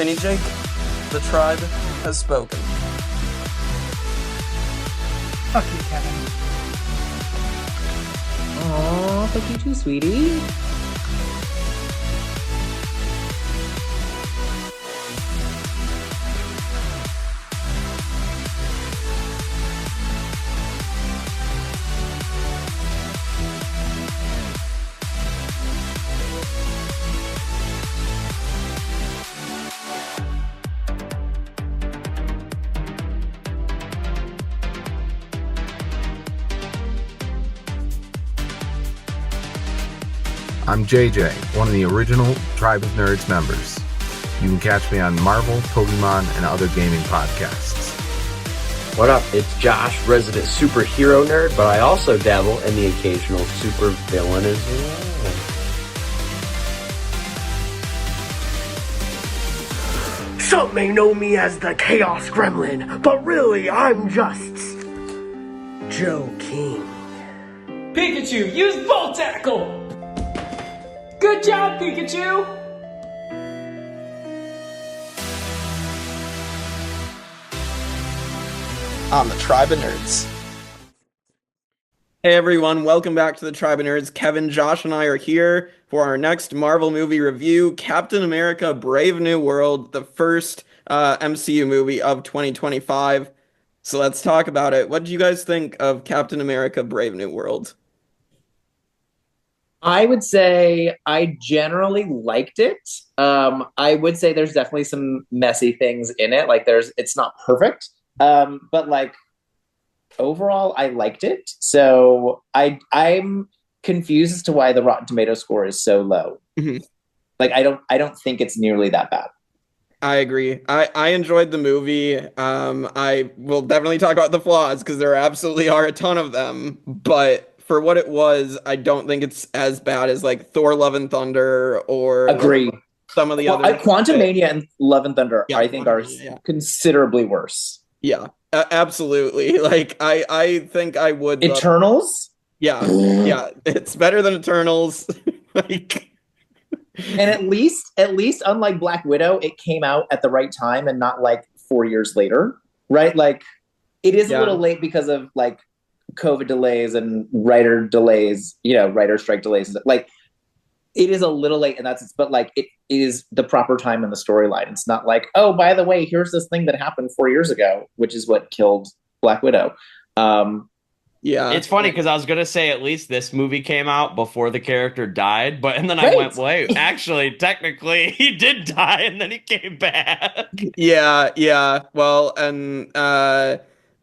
Penny Jake, the tribe has spoken. Fuck you, Kevin. Aw, fuck you too, sweetie. I'm JJ, one of the original Tribe of Nerds members. You can catch me on Marvel, Pokemon, and other gaming podcasts. What up? It's Josh, resident superhero nerd, but I also dabble in the occasional super villain as well. Some may know me as the Chaos Gremlin, but really I'm just Joe King. Pikachu, use Volt Tackle! Good job, Pikachu! On the Tribe of Nerds. Hey everyone, welcome back to the Tribe of Nerds. Kevin, Josh, and I are here for our next Marvel movie review, Captain America: Brave New World, the first MCU movie of 2025. So let's talk about it. What did you guys think of Captain America: Brave New World? I would say I generally liked it. I would say there's definitely some messy things in it. Like it's not perfect. But like overall I liked it. So I'm confused as to why the Rotten Tomato score is so low. Mm-hmm. Like I don't think it's nearly that bad. I agree. I enjoyed the movie. I will definitely talk about the flaws because there absolutely are a ton of them, but for what it was, I don't think it's as bad as like Thor: Love and Thunder or Agree. Some of the other Quantumania and Love and Thunder, yeah, I think are considerably worse. Yeah, absolutely. Like I think I would Eternals? Yeah, it's better than Eternals. Like, and at least unlike Black Widow, it came out at the right time and not like 4 years later, right? Like it is a little late because of like COVID delays and writer delays, writer strike delays. Like it is a little late, and but like it is the proper time in the storyline. It's not like, oh, by the way, here's this thing that happened 4 years ago, which is what killed Black Widow. It's funny because I was gonna say at least this movie came out before the character died, and then I went, wait, actually, technically, he did die, and then he came back. Yeah. Well, and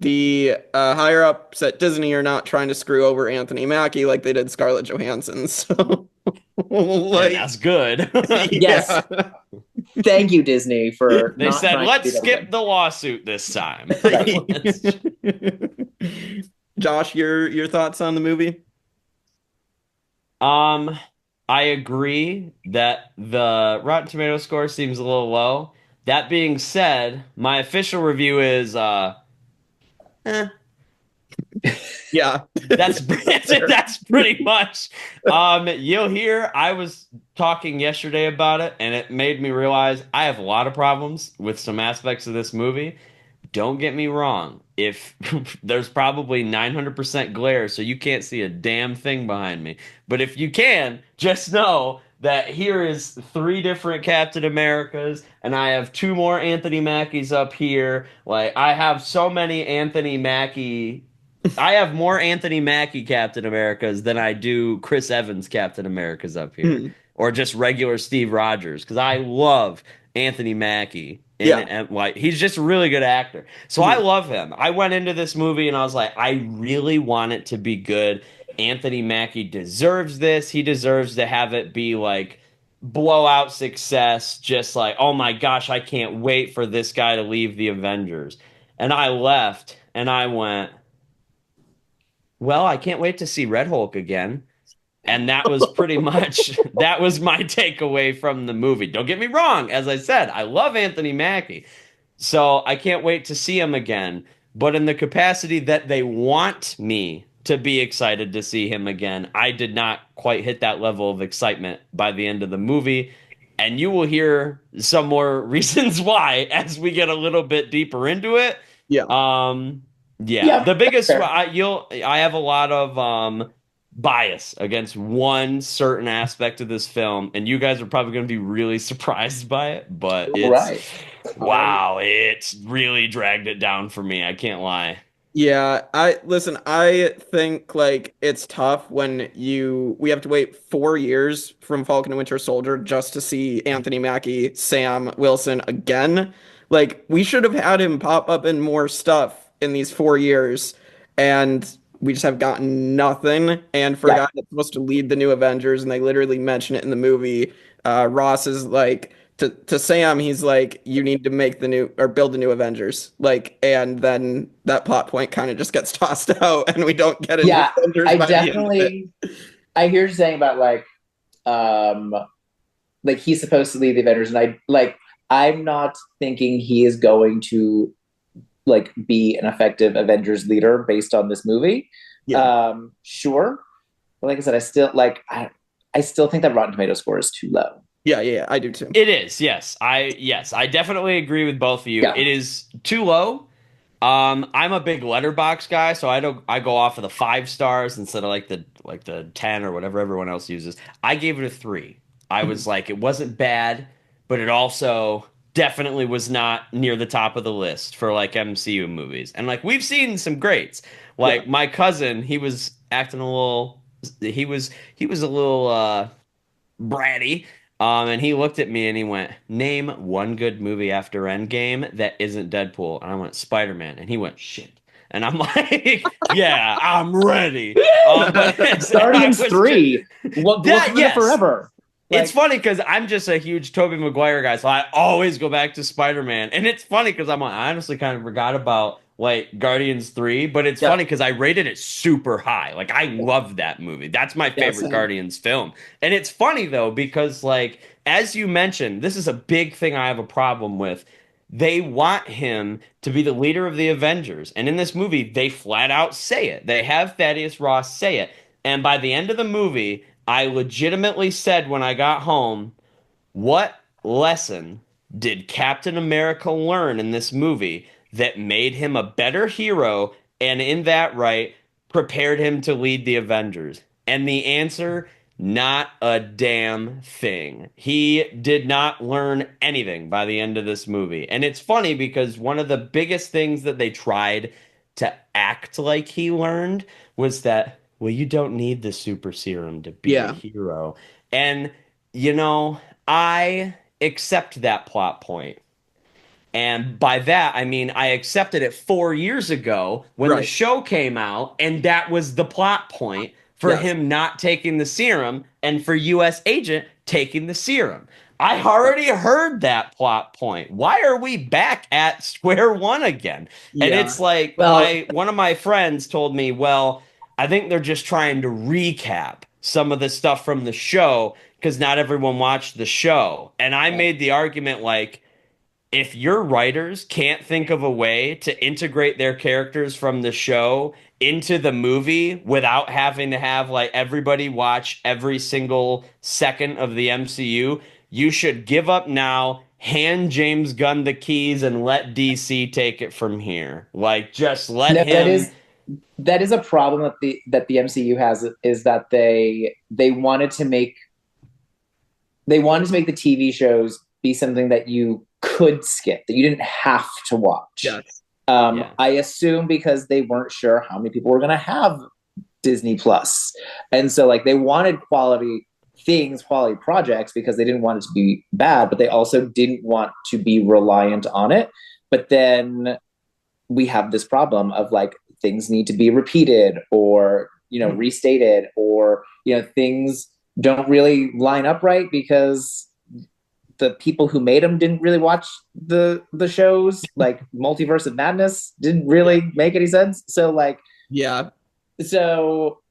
the higher ups at Disney are not trying to screw over Anthony Mackie like they did Scarlett Johansson. So, like, that's good. Yes. Thank you, Disney, for. They said, let's skip the lawsuit this time. Josh, your thoughts on the movie? I agree that the Rotten Tomato score seems a little low. That being said, my official review is yeah, that's pretty much. You'll hear I was talking yesterday about it, and it made me realize I have a lot of problems with some aspects of this movie. Don't get me wrong. If there's probably 900% glare, so you can't see a damn thing behind me. But if you can, just know that here is 3 different Captain Americas, and I have 2 more Anthony Mackies up here. Like, I have so many Anthony Mackie. I have more Anthony Mackie Captain Americas than I do Chris Evans Captain Americas up here. Or just regular Steve Rogers, because I love Anthony Mackie. And like, he's just a really good actor. So I love him. I went into this movie and I was like, I really want it to be good. Anthony Mackie deserves this. He deserves to have it be like blowout success. Just like, oh my gosh, I can't wait for this guy to leave the Avengers. And I left and I went, well, I can't wait to see Red Hulk again. And that was pretty much, that was my takeaway from the movie. Don't get me wrong. As I said, I love Anthony Mackie. So I can't wait to see him again. But in the capacity that they want me to be excited to see him again, I did not quite hit that level of excitement by the end of the movie. And you will hear some more reasons why as we get a little bit deeper into it. Yeah. Yeah. The biggest fair. I have a lot of bias against one certain aspect of this film, and you guys are probably going to be really surprised by it, but Right. wow, it's really dragged it down for me. I can't lie. Yeah, I think like it's tough when we have to wait 4 years from Falcon and Winter Soldier just to see Anthony Mackie, Sam Wilson again. Like we should have had him pop up in more stuff in these 4 years, and we just have gotten nothing. And for a Yeah. guy that's supposed to lead the new Avengers, and they literally mention it in the movie, Ross is like to Sam, he's like, you need to make the new or build the new Avengers. Like, and then that plot point kind of just gets tossed out and we don't get a new Yeah, Avengers I by the end of it. definitely I hear you saying about um like he's supposed to lead the Avengers, and I'm not thinking he is going to like be an effective Avengers leader based on this movie. Yeah. Sure. But like I said, I still think that Rotten Tomato score is too low. Yeah, I do too. It is, yes. I definitely agree with both of you. Yeah. It is too low. I'm a big letterbox guy, so I go off of the 5 stars instead of like the 10 or whatever everyone else uses. I gave it a 3. I was like, it wasn't bad, but it also definitely was not near the top of the list for like MCU movies. And like we've seen some greats. Like my cousin, he was acting a little he was a little bratty. And he looked at me and he went, "Name one good movie after Endgame that isn't Deadpool." And I went, "Spider-Man." And he went, "Shit." And I'm like, "Yeah, I'm ready." But Guardians I was 3. What yes. forever. It's funny because I'm just a huge Tobey Maguire guy, so I always go back to Spider-Man. And it's funny because I honestly kind of forgot about like Guardians 3, but it's funny because I rated it super high. Like I love that movie. That's my favorite same. Guardians film. And it's funny though, because like as you mentioned, this is a big thing I have a problem with. They want him to be the leader of the Avengers. And in this movie, they flat out say it. They have Thaddeus Ross say it. And by the end of the movie, I legitimately said when I got home, what lesson did Captain America learn in this movie that made him a better hero and in that right prepared him to lead the Avengers? And the answer, not a damn thing. He did not learn anything by the end of this movie. And it's funny because one of the biggest things that they tried to act like he learned was that, well, you don't need the super serum to be a hero. And, I accept that plot point. And by that, I mean, I accepted it 4 years ago when the show came out, and that was the plot point for him not taking the serum and for US Agent taking the serum. I already heard that plot point. Why are we back at square one again? And it's like, one of my friends told me, well, I think they're just trying to recap some of the stuff from the show because not everyone watched the show. And I made the argument like, if your writers can't think of a way to integrate their characters from the show into the movie without having to have like everybody watch every single second of the MCU, you should give up now, hand James Gunn the keys and let DC take it from here. Like just let him. That is a problem that the MCU has, is that they wanted to make the TV shows be something that you could skip, that you didn't have to watch. Yes. I assume because they weren't sure how many people were going to have Disney Plus. And so like they wanted quality things, quality projects, because they didn't want it to be bad, but they also didn't want to be reliant on it. But then we have this problem of like things need to be repeated or, restated, or, things don't really line up right because the people who made them didn't really watch the shows. Like Multiverse of Madness didn't really make any sense. So like, so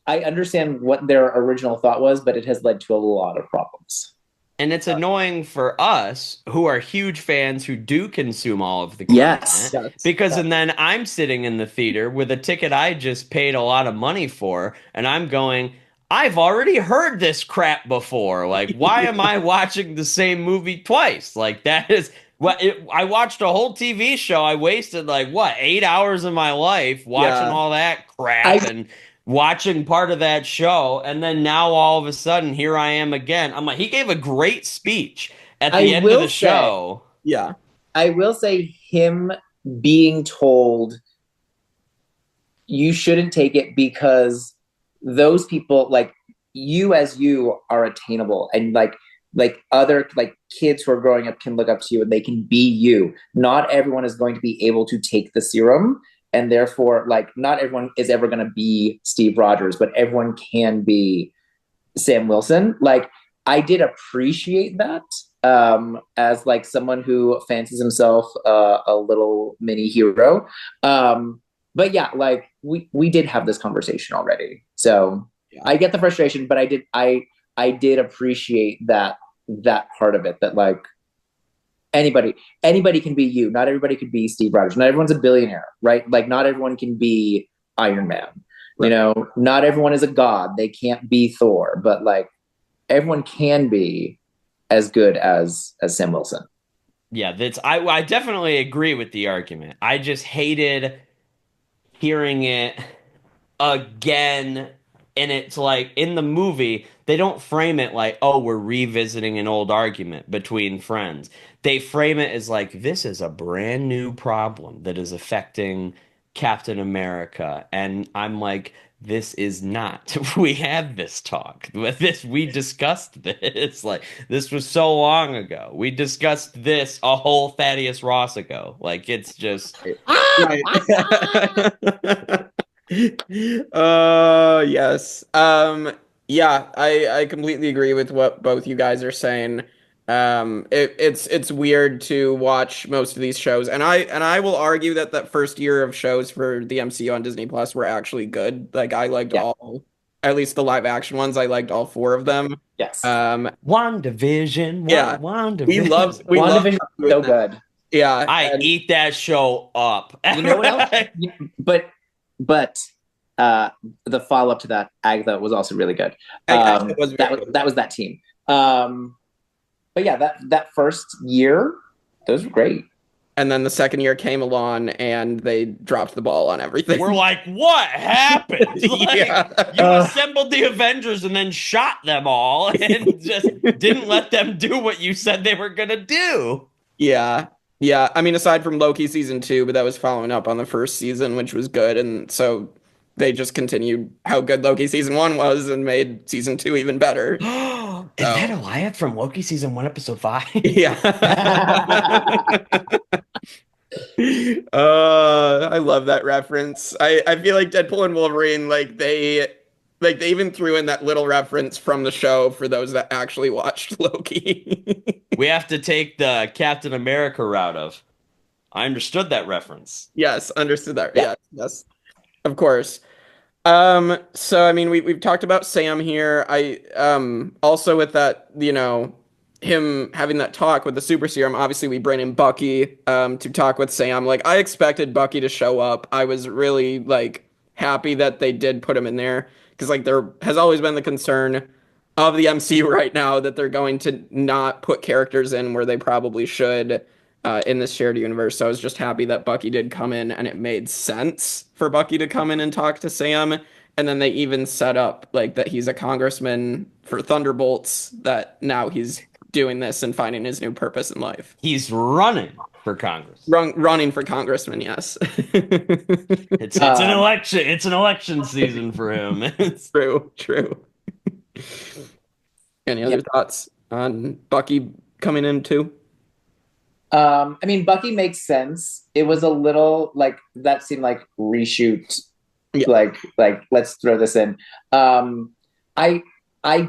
I understand what their original thought was, but it has led to a lot of problems. And it's annoying for us who are huge fans who do consume all of the content. Because and then I'm sitting in the theater with a ticket I just paid a lot of money for, and I'm going, I've already heard this crap before. Like, why am I watching the same movie twice? Like, that is I watched a whole TV show. I wasted like what 8 hours of my life watching Yeah. all that crap and watching part of that show, and then now all of a sudden here I am again. I'm like, he gave a great speech at the end of the show. Yeah. I will say him being told you shouldn't take it because those people, like you as you, are attainable, and like other like kids who are growing up can look up to you and they can be you. Not everyone is going to be able to take the serum, and therefore like not everyone is ever going to be Steve Rogers, but everyone can be Sam Wilson. Like I did appreciate that as like someone who fancies himself a little mini hero. But yeah, like we did have this conversation already, so yeah. I get the frustration, but I did appreciate that part of it, that like anybody can be you. Not everybody could be Steve Rogers. Not everyone's a billionaire, right? Like not everyone can be Iron Man. Right. You know, not everyone is a god. They can't be Thor, but like everyone can be as good as Sam Wilson. Yeah, I definitely agree with the argument. I just hated hearing it again. And it's like in the movie, they don't frame it like, oh, we're revisiting an old argument between friends. They frame it as like, this is a brand new problem that is affecting Captain America. And I'm like, this is not. We had this talk. We discussed this. Like, this was so long ago. We discussed this a whole Thaddeus Ross ago. Like, it's just. Right. Yes. Yeah, I completely agree with what both you guys are saying. It's weird to watch most of these shows, and I will argue that first year of shows for the MCU on Disney Plus were actually good. Like I liked all, at least the live action ones. I liked all 4 of them. Yes. WandaVision. Yeah. WandaVision. We love so good. Yeah. I eat that show up. You know what else? But the follow-up to that, Agatha, was also really good. That was that team. But yeah, that first year, those were great. And then the second year came along and they dropped the ball on everything. We're like, what happened? Like, you assembled the Avengers and then shot them all and just didn't let them do what you said they were going to do. Yeah. Yeah. I mean, aside from Loki season 2, but that was following up on the first season, which was good. And so they just continued how good Loki season 1 was and made season 2 even better. Is that Eliab from Loki season 1, episode 5? Yeah. I love that reference. I feel like Deadpool and Wolverine, like they even threw in that little reference from the show for those that actually watched Loki. We have to take the Captain America route of, I understood that reference. Yes, understood that. Yeah. Yes. Of course. So I mean we've talked about Sam here. I also with that, you know, him having that talk with the super serum, obviously we bring in Bucky to talk with Sam. Like I expected Bucky to show up. I was really like happy that they did put him in there, because like there has always been the concern of the MCU right now that they're going to not put characters in where they probably should in this shared universe. So I was just happy that Bucky did come in, and it made sense for Bucky to come in and talk to Sam. And then they even set up like that he's a congressman for Thunderbolts, that now he's doing this and finding his new purpose in life. He's running for Congress. Running for congressman, yes. It's an election. It's an election season for him. True. Any other thoughts on Bucky coming in too? I mean, Bucky makes sense. It was a little like that seemed like reshoot. Yeah. Like let's throw this in. I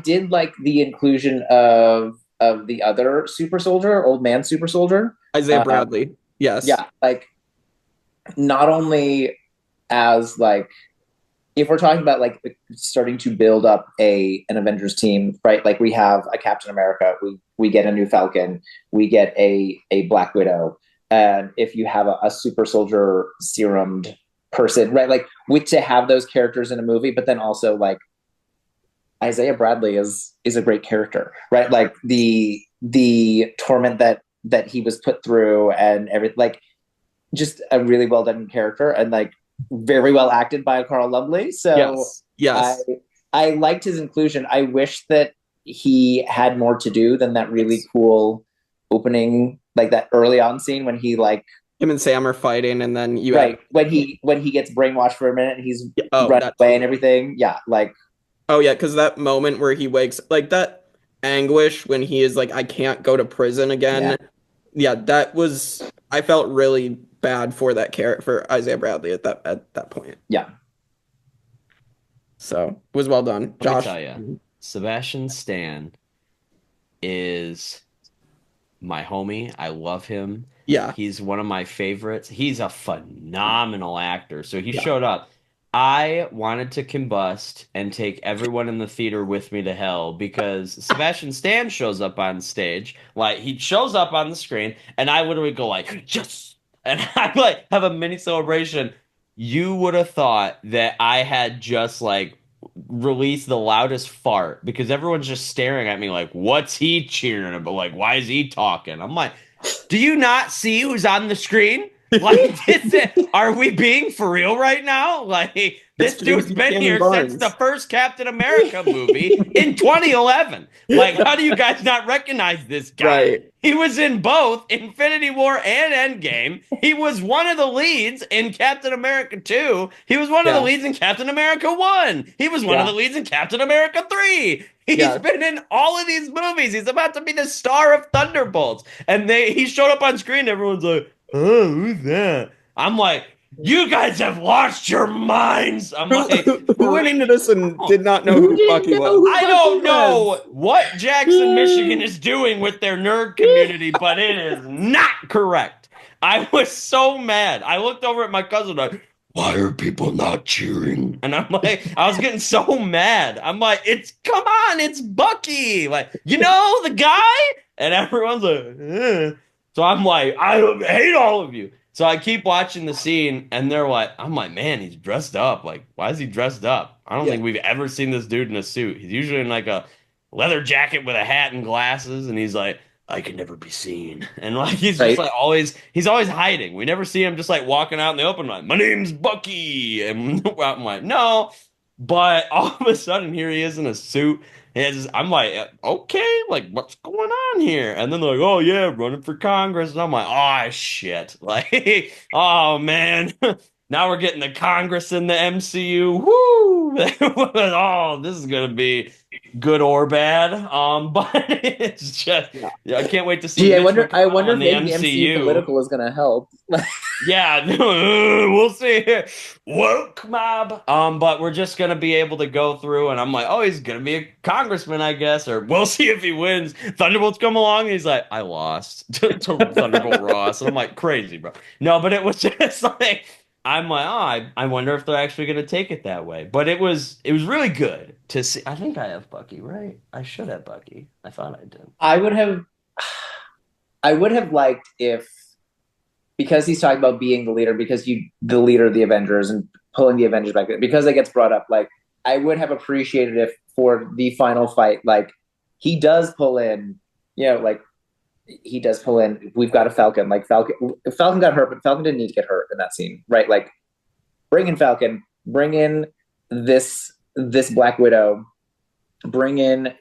did like the inclusion of the other super soldier, old man super soldier, Isaiah Bradley. Yes. Yeah. Like not only as like, if we're talking about like starting to build up an Avengers team, right? Like we have a Captain America, we get a new Falcon, we get a Black Widow, and if you have a super soldier serumed person, right? Like to have those characters in a movie, but then also like Isaiah Bradley is a great character, right? Like the torment that he was put through and everything, like just a really well done character and like very well acted by Carl Lumbly. So Yes. I liked his inclusion. I wish that he had more to do than that really cool opening, like that early on scene when he like him and Sam are fighting, and then you right when he gets brainwashed for a minute and he's run away and everything. Yeah, like because that moment where he wakes, like that anguish when he is like, I can't go to prison again. Yeah, that was, I felt really bad for that character, for Isaiah Bradley at that point. Yeah. So it was well done. Josh. Let me tell you, Sebastian Stan is my homie. I love him. Yeah. He's one of my favorites. He's a phenomenal actor. So he showed up. I wanted to combust and take everyone in the theater with me to hell because Sebastian Stan shows up on stage. Like, he shows up on the screen, and I literally go like, yes! And I like have a mini celebration. You would have thought that I had just like released the loudest fart because everyone's just staring at me like, what's he cheering about? Like, why is he talking? I'm like, do you not see who's on the screen? Like, are we being for real right now? Like, this dude's been here since the first Captain America movie in 2011. Like, how do you guys not recognize this guy? Right. He was in both Infinity War and Endgame. He was one of the leads in Captain America 2. He was one of the leads in Captain America 1. He was one of the leads in Captain America 3. He's been in all of these movies. He's about to be the star of Thunderbolts. And he showed up on screen. Everyone's like, oh, who's that? I'm like, you guys have lost your minds. I'm like, who went into this and did not know who Bucky was? I don't know what Jackson, Michigan is doing with their nerd community, but it is not correct. I was so mad. I looked over at my cousin like, why are people not cheering? And I'm like, I was getting so mad. I'm like, come on, it's Bucky. Like, you know, the guy? And everyone's like, eh. So I'm like, I hate all of you. So I keep watching the scene, and I'm like, man, he's dressed up. Like, why is he dressed up? I don't think we've ever seen this dude in a suit. He's usually in like a leather jacket with a hat and glasses, and he's like, I can never be seen. And like, he's just like he's always hiding. We never see him just like walking out in the open, like, my name's Bucky. And I'm like, no. But all of a sudden, here he is in a suit. I'm like, okay, like, what's going on here? And then they're like, oh, yeah, running for Congress. And I'm like, oh, shit. Like, oh, man. Now we're getting the Congress in the MCU. Woo! Oh, this is going to be good or bad. But it's just, I can't wait to see. Gee, I wonder if maybe the MCU political is going to help. Yeah, we'll see. Woke mob. But we're just gonna be able to go through, and I'm like, oh, he's gonna be a congressman, I guess, or we'll see if he wins. Thunderbolts come along, and he's like, I lost to Thunderbolt Ross, and I'm like, crazy, bro. No, but it was just like, I'm like, oh, I wonder if they're actually gonna take it that way. But it was really good to see. I think I have Bucky, right? I should have Bucky. I thought I did. I would have liked if. Because he's talking about being the leader, the leader of the Avengers and pulling the Avengers back, because it gets brought up, like, I would have appreciated if for the final fight, like, he does pull in, we've got a Falcon, like, Falcon got hurt, but Falcon didn't need to get hurt in that scene, right? Like, bring in Falcon, bring in this Black Widow,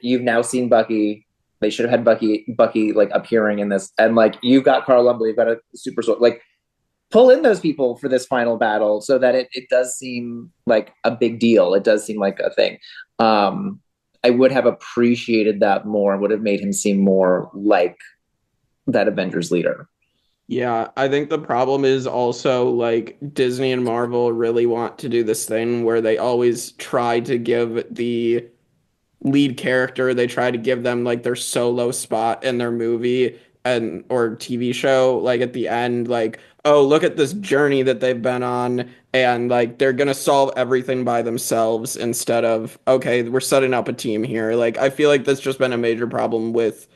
you've now seen Bucky. They should have had Bucky like appearing in this, and like you've got Carl Lumbly, you've got a super soldier. Like, pull in those people for this final battle so that it does seem like a big deal. It does seem like a thing. I would have appreciated that more. Would have made him seem more like that Avengers leader. Yeah, I think the problem is also like Disney and Marvel really want to do this thing where they always try to give the lead character, they try to give them like their solo spot in their movie or TV show, like at the end, like, oh, look at this journey that they've been on, and like they're gonna solve everything by themselves instead of, okay, we're setting up a team here. Like, I feel like that's just been a major problem with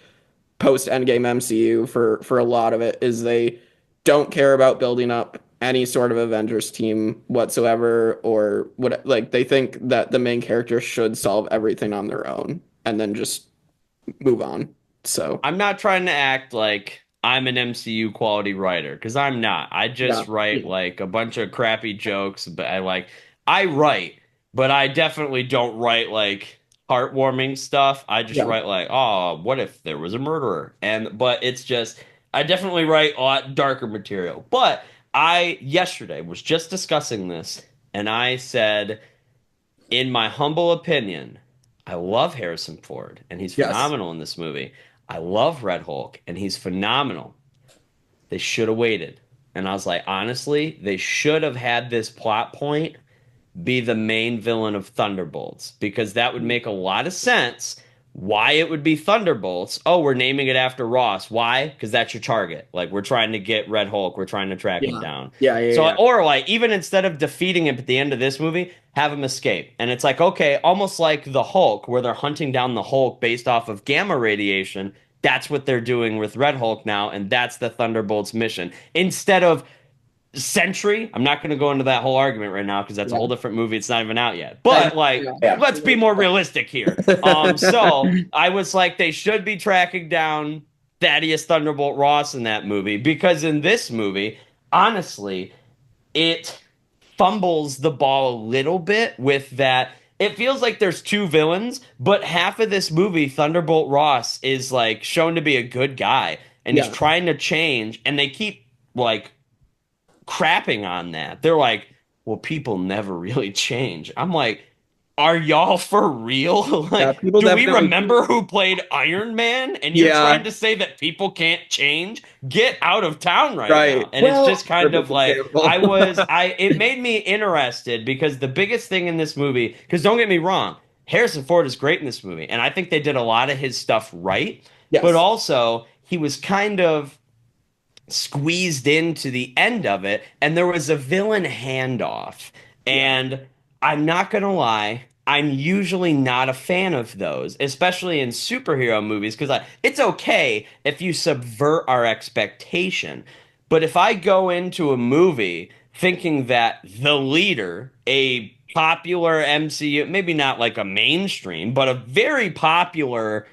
post Endgame MCU for a lot of it, is they don't care about building up any sort of Avengers team whatsoever, or what, like they think that the main character should solve everything on their own and then just move on. So I'm not trying to act like I'm an MCU quality writer because I'm not. I yeah, just write like a bunch of crappy jokes, but I write, but I definitely don't write like heartwarming stuff. I just yeah, write like, oh, what if there was a murderer? And but it's just I definitely write a lot darker material. But I yesterday was just discussing this and I said in my humble opinion, I love Harrison Ford, and he's yes, phenomenal in this movie. I love Red Hulk, and he's phenomenal. They should have waited. And I was like, honestly, they should have had this plot point be the main villain of Thunderbolts because that would make a lot of sense. Why it would be Thunderbolts? Oh, we're naming it after Ross. Why? Because that's your target. Like we're trying to get Red Hulk. We're trying to track him yeah, down. yeah, So, yeah. or like even instead of defeating him at the end of this movie, have him escape. And it's like okay, almost like the Hulk, where they're hunting down the Hulk based off of gamma radiation. That's what they're doing with Red Hulk now, and that's the Thunderbolts mission. Instead of Sentry. I'm not going to go into that whole argument right now because that's a whole different movie. It's not even out yet. But like, Yeah. let's be more realistic here. So I was like, they should be tracking down Thaddeus Thunderbolt Ross in that movie because in this movie, honestly, it fumbles the ball a little bit with that. It feels like there's two villains, but half of this movie, Thunderbolt Ross is like shown to be a good guy and he's Yeah. trying to change, and they keep like crapping on that. They're like, well, people never really change. I'm like, are y'all for real? Yeah, Like, people do we definitely. remember who played Iron Man? And you're Yeah, trying to say that people can't change? Get out of town right right. now. And it's just kind of Perfect like example. it made me interested because the biggest thing in this movie, because don't get me wrong, Harrison Ford is great in this movie, and I think they did a lot of his stuff right, but Yes. also he was kind of squeezed into the end of it, and there was a villain handoff. And I'm not gonna lie, I'm usually not a fan of those, especially in superhero movies, because it's okay if you subvert our expectation. But if I go into a movie thinking that the leader, a popular MCU, maybe not like a mainstream, but a very popular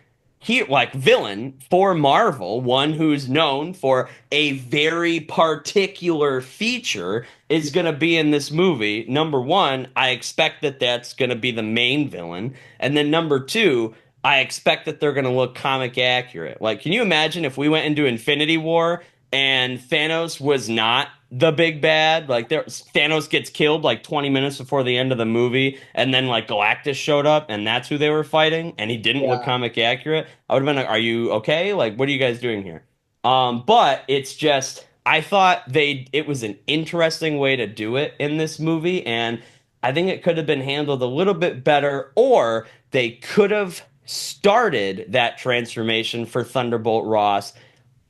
like villain for Marvel, one who's known for a very particular feature, is going to be in this movie. Number one, I expect that that's going to be the main villain, and then number two, I expect that they're going to look comic accurate. Like, can you imagine if we went into Infinity War and Thanos was not the big bad? Like, Thanos gets killed like 20 minutes before the end of the movie, and then like Galactus showed up, and that's who they were fighting, and he didn't look Yeah. comic accurate. I would have been like, "Are you okay? Like, what are you guys doing here?" But it's just I thought it was an interesting way to do it in this movie, and I think it could have been handled a little bit better, or they could have started that transformation for Thunderbolt Ross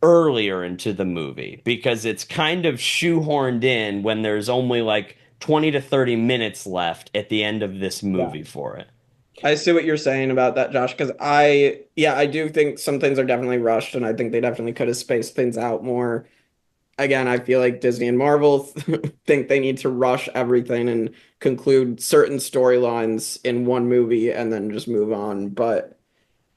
earlier into the movie because it's kind of shoehorned in when there's only like 20 to 30 minutes left at the end of this movie for it. I see what you're saying about that, Josh, because I do think some things are definitely rushed, and I think they definitely could have spaced things out more. Again, I feel like Disney and Marvel think they need to rush everything and conclude certain storylines in one movie and then just move on. But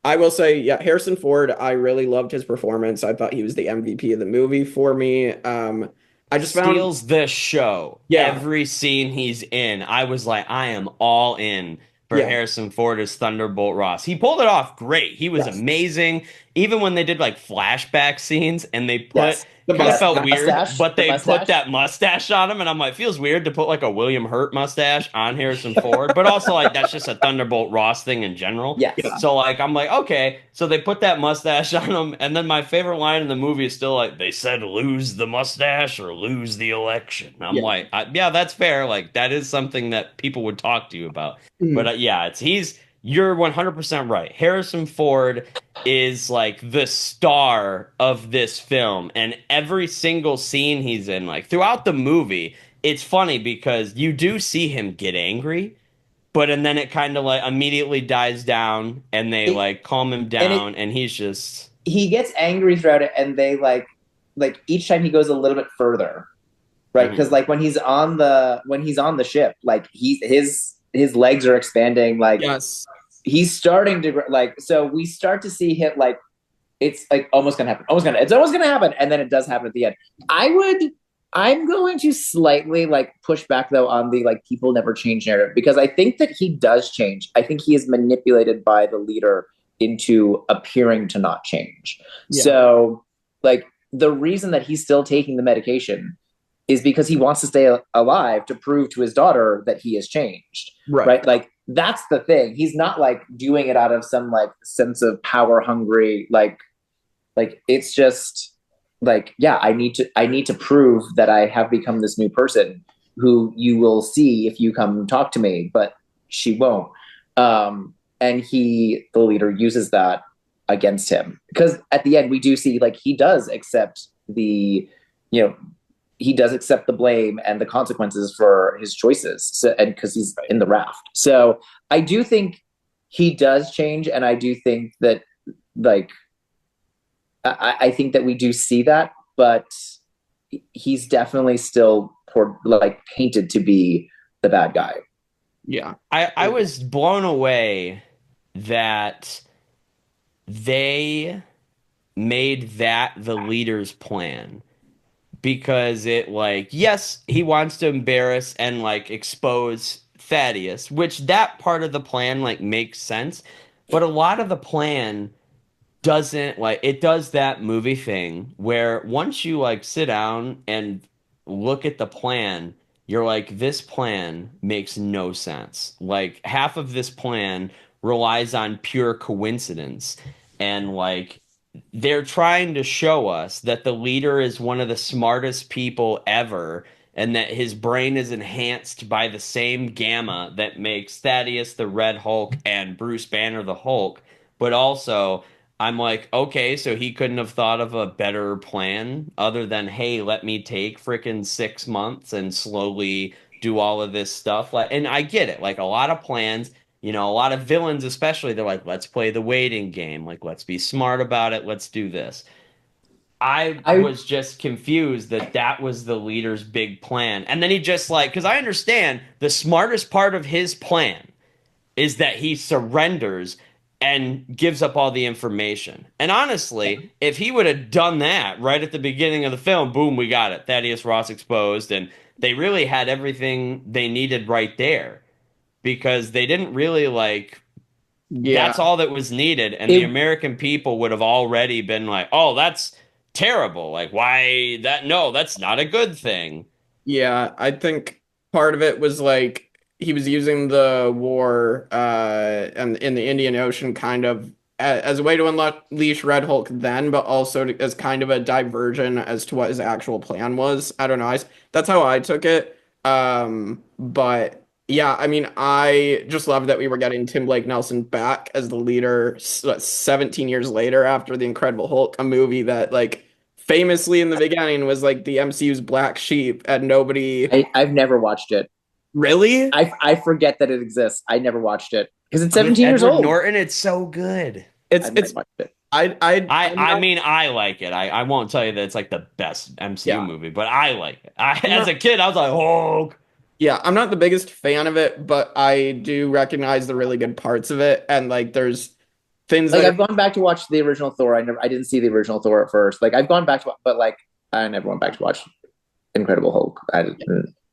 I will say, yeah, Harrison Ford, I really loved his performance. I thought he was the MVP of the movie for me. I just found, Steals the show. yeah, Every scene he's in, I was like, I am all in for yeah, Harrison Ford as Thunderbolt Ross. He pulled it off great. He was yes, amazing. Even when they did like flashback scenes and they put Yes. the kind of best. felt weird, Mustache? but The they mustache? put that mustache on him, and I'm like, feels weird to put like a William Hurt mustache on Harrison Ford, but also like that's just a Thunderbolt Ross thing in general. Yes. Yeah. So like I'm like, okay, so they put that mustache on him, and then my favorite line in the movie is still like, they said lose the mustache or lose the election. I'm Yeah. like, yeah, that's fair. Like that is something that people would talk to you about. Mhm. But yeah, you're 100% right. Harrison Ford is like the star of this film, and every single scene he's in, like throughout the movie, it's funny because you do see him get angry, but and then it kind of like immediately dies down, and they like calm him down, and he's just He gets angry throughout it, and they like each time he goes a little bit further, right? Because like when he's on the ship, like his legs are expanding, like Yes. he's starting to like. So we start to see him like it's like almost gonna happen, it's almost gonna happen, and then it does happen at the end. I'm going to slightly like push back though on the like people never change narrative, because I think that he does change. I think he is manipulated by the leader into appearing to not change. Yeah. So like the reason that he's still taking the medication is because he wants to stay alive to prove to his daughter that he has changed. Right? Like that's the thing. He's not like doing it out of some like sense of power hungry, like it's just like, yeah, I need to prove that I have become this new person who you will see if you come talk to me, but she won't. And the leader uses that against him, because at the end we do see like he does accept the blame and the consequences for his choices. So, and because he's in the raft. So I do think he does change. And I do think that like, I think that we do see that, but he's definitely still painted to be the bad guy. Yeah. I was blown away that they made that the leader's plan, because it like, yes, he wants to embarrass and like expose Thaddeus, which that part of the plan like makes sense, but a lot of the plan doesn't. Like, it does that movie thing where once you like sit down and look at the plan, you're like, this plan makes no sense. Like half of this plan relies on pure coincidence, and like they're trying to show us that the leader is one of the smartest people ever, and that his brain is enhanced by the same gamma that makes Thaddeus the Red Hulk and Bruce Banner the Hulk. But also, I'm like, okay, so he couldn't have thought of a better plan other than, hey, let me take freaking 6 months and slowly do all of this stuff. Like, and I get it. Like a lot of plans, a lot of villains, especially, they're like, let's play the waiting game. Like, let's be smart about it. Let's do this. I was just confused that was the leader's big plan. And then he just like, because I understand the smartest part of his plan is that he surrenders and gives up all the information. And honestly, if he would have done that right at the beginning of the film, boom, we got it. Thaddeus Ross exposed, and they really had everything they needed right there, because they didn't really like, that's all that was needed. And the American people would have already been like, oh, that's terrible. Like, why that? No, that's not a good thing. Yeah, I think part of it was like he was using the war and in the Indian Ocean kind of as a way to unleash Red Hulk then, but also as kind of a diversion as to what his actual plan was. I don't know. That's how I took it. But yeah, I mean, I just love that we were getting Tim Blake Nelson back as the leader 17 years later after The Incredible Hulk, a movie that like famously in the beginning was like the MCU's black sheep, and nobody. I've never watched it. Really? I forget that it exists. I never watched it because it's 17 years old. Norton, it's so good. It's I mean, I like it. I won't tell you that it's like the best MCU movie, but I like it. As a kid, I was like, oh. Yeah, I'm not the biggest fan of it, but I do recognize the really good parts of it, and like there's things like I've gone back to watch the original Thor. I didn't see the original Thor at first. Like I've gone back to, but like I never went back to watch Incredible Hulk.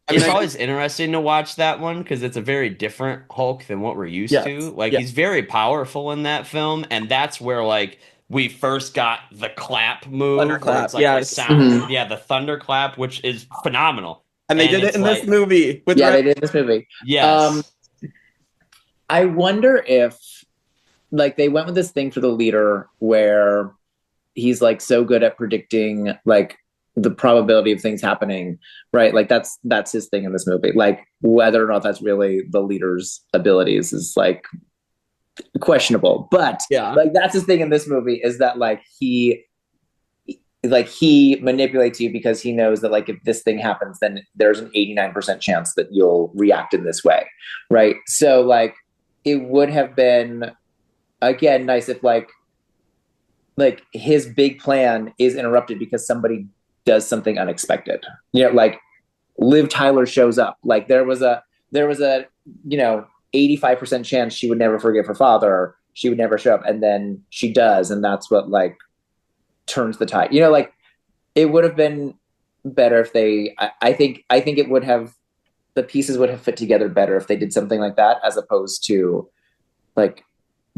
It's always interesting to watch that one because it's a very different Hulk than what we're used to. Like he's very powerful in that film, and that's where like we first got the clap move. Thunderclap, it's like the sound, the thunderclap, which is phenomenal. And they did it in this movie. They did it in this movie. Yes. I wonder if like they went with this thing for the leader where he's like so good at predicting like the probability of things happening, right? Like that's his thing in this movie. Like whether or not that's really the leader's abilities is like questionable. But like that's his thing in this movie is that like he manipulates you because he knows that like if this thing happens, then there's an 89% chance that you'll react in this way, right? So like it would have been again nice if like his big plan is interrupted because somebody does something unexpected. Like Liv Tyler shows up. Like there was a 85% chance she would never forgive her father. She would never show up, and then she does, and that's what like turns the tide. Like it would have been better if they. I think it would have, the pieces would have fit together better if they did something like that, as opposed to like